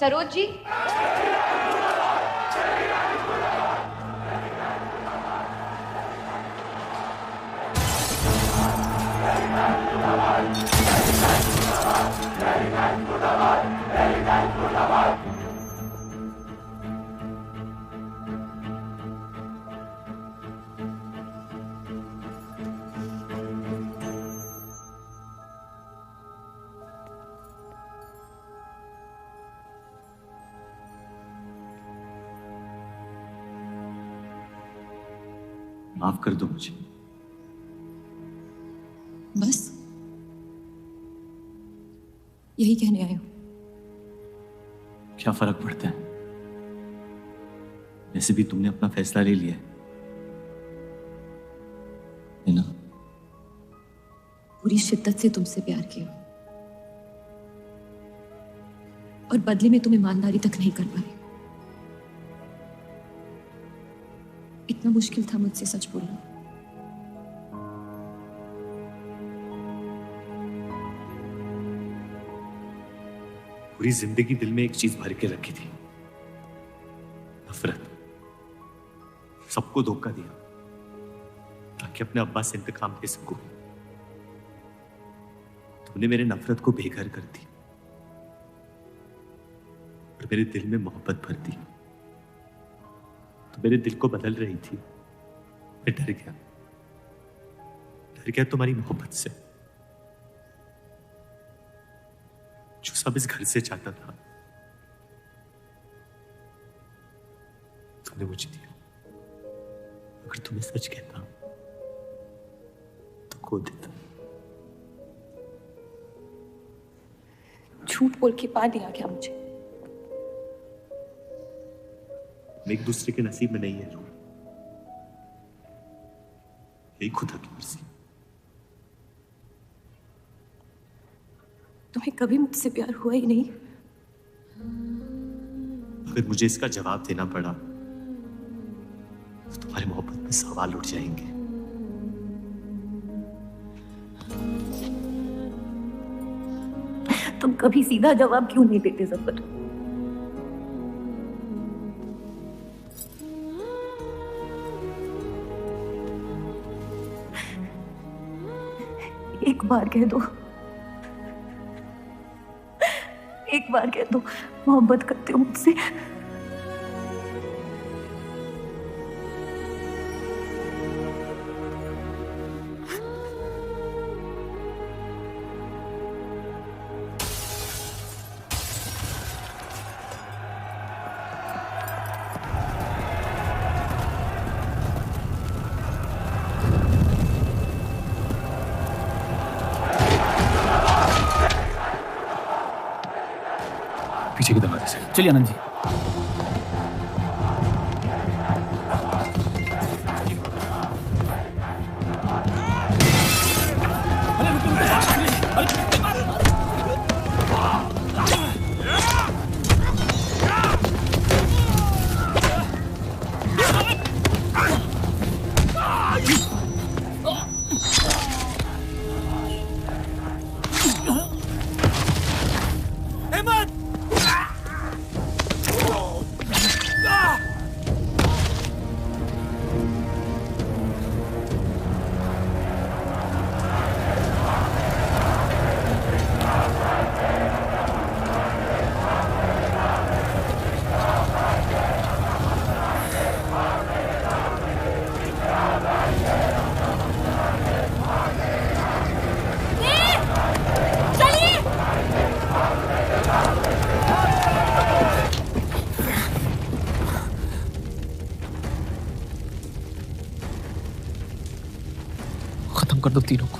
सरोज जी, माफ कर दो मुझे। बस यही कहने आए हो? क्या फर्क पड़ता है, वैसे भी तुमने अपना फैसला ले लिया है ना? पूरी शिद्दत से तुमसे प्यार किया और बदले में तुम ईमानदारी तक नहीं कर पाए। इतना मुश्किल था मुझसे सच बोलना। पूरी जिंदगी दिल में एक चीज भर के रखी थी, नफरत। सबको धोखा दिया ताकि अपने अब्बा से इंतकाम ले सकूं। तूने मेरे नफरत को बेघर कर दी और मेरे दिल में मोहब्बत भर दी। तो मेरे दिल को बदल रही थी। मैं डर गया तुम्हारी मोहब्बत से, जो सब इस घर से चाहता था तुमने मुझे दिया। अगर तुम्हें सच कहता तो खो देता। झूठ बोल के पा लिया क्या मुझे? हम एक दूसरे के नसीब में नहीं है रूह, यही खुदा की मर्जी। तुम्हें कभी मुझसे प्यार हुआ ही नहीं? अगर मुझे इसका जवाब देना पड़ा तो तुम्हारी मोहब्बत में सवाल उठ जाएंगे। तुम कभी सीधा जवाब क्यों नहीं देते ज़फर? एक बार कह दो, एक बार कह दो मोहब्बत करते हो मुझसे। पीछे के दरवाजे से। चलिए आनंद जी। खत्म कर दो तीनों को।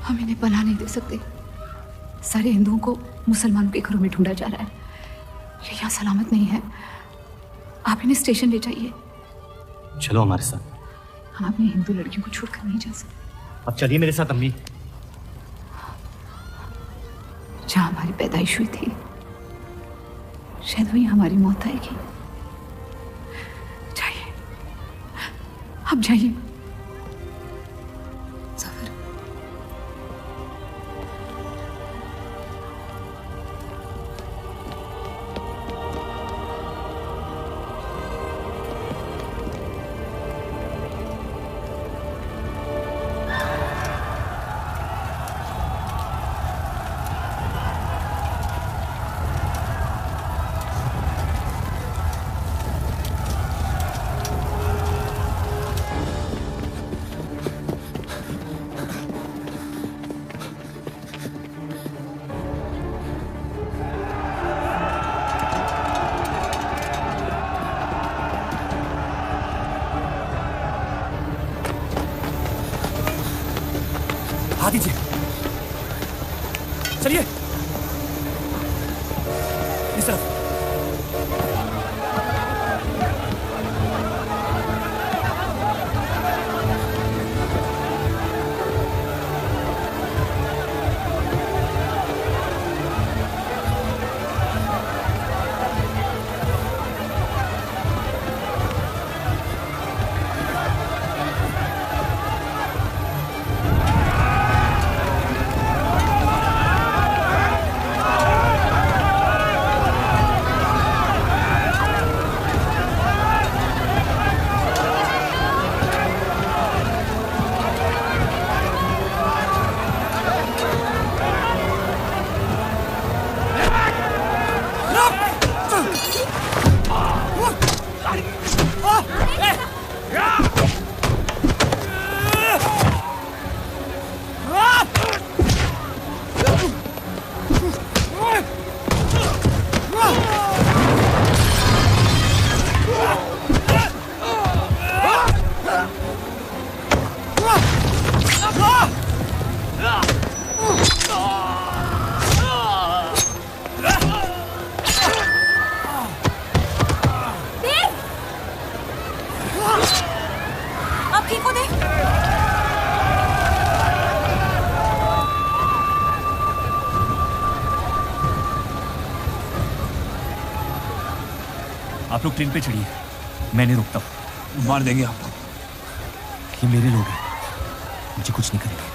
हम इन्हें पनाह नहीं दे सकते। सारे हिंदुओं को मुसलमानों के घरों में ढूंढा जा रहा है। ये यहाँ सलामत नहीं है। आप इन्हें स्टेशन ले जाइए। चलो हमारे साथ। हम अपनी हिंदू लड़कियों को छोड़कर नहीं जा सकते। अब चलिए मेरे साथ अम्मी। जहाँ हमारी पैदाइश हुई थी शायद वहीं हमारी मौत आएगी। जाइए, अब जाइए। इस तरफ। आप लोग ट्रेन पे चढ़िए, मैं नहीं रुकता हूँ। मार देंगे आपको। ये मेरे लोग हैं, मुझे कुछ नहीं करेंगे।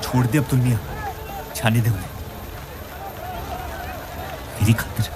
छोड़ दे अब्दुल मियां, छाने दे उन्हें मेरी खातिर।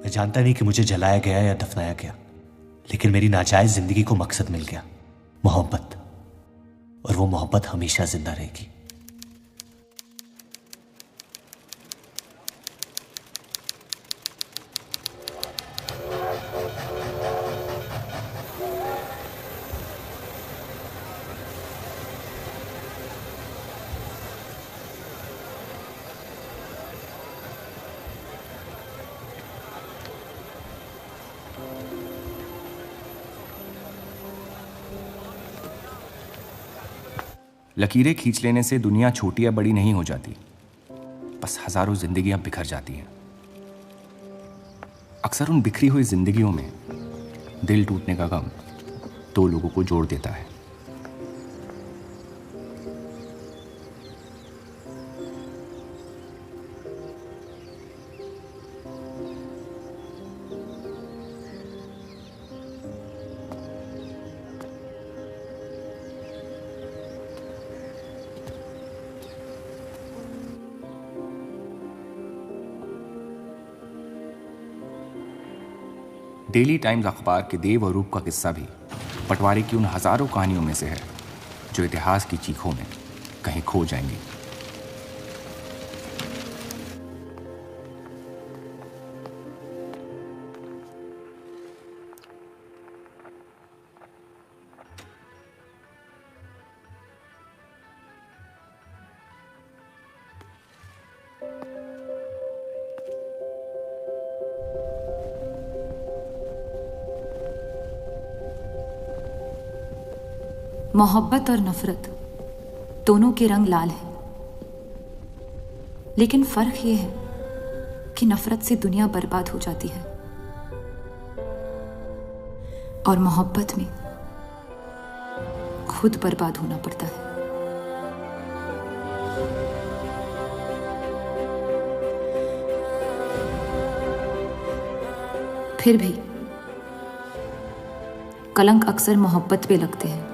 मैं जानता नहीं कि मुझे जलाया गया या दफनाया गया, लेकिन मेरी नाजायज जिंदगी को मकसद मिल गया, मोहब्बत। और वो मोहब्बत हमेशा जिंदा रहेगी। लकीरें खींच लेने से दुनिया छोटी या बड़ी नहीं हो जाती, बस हजारों जिंदगियां बिखर जाती हैं। अक्सर उन बिखरी हुई जिंदगियों में दिल टूटने का गम दो लोगों को जोड़ देता है। डेली टाइम्स अखबार के देव और रूप का किस्सा भी बंटवारे की उन हजारों कहानियों में से है जो इतिहास की चीखों में कहीं खो जाएंगी। मोहब्बत और नफरत दोनों के रंग लाल हैं, लेकिन फर्क यह है कि नफरत से दुनिया बर्बाद हो जाती है और मोहब्बत में खुद बर्बाद होना पड़ता है। फिर भी कलंक अक्सर मोहब्बत पे लगते हैं,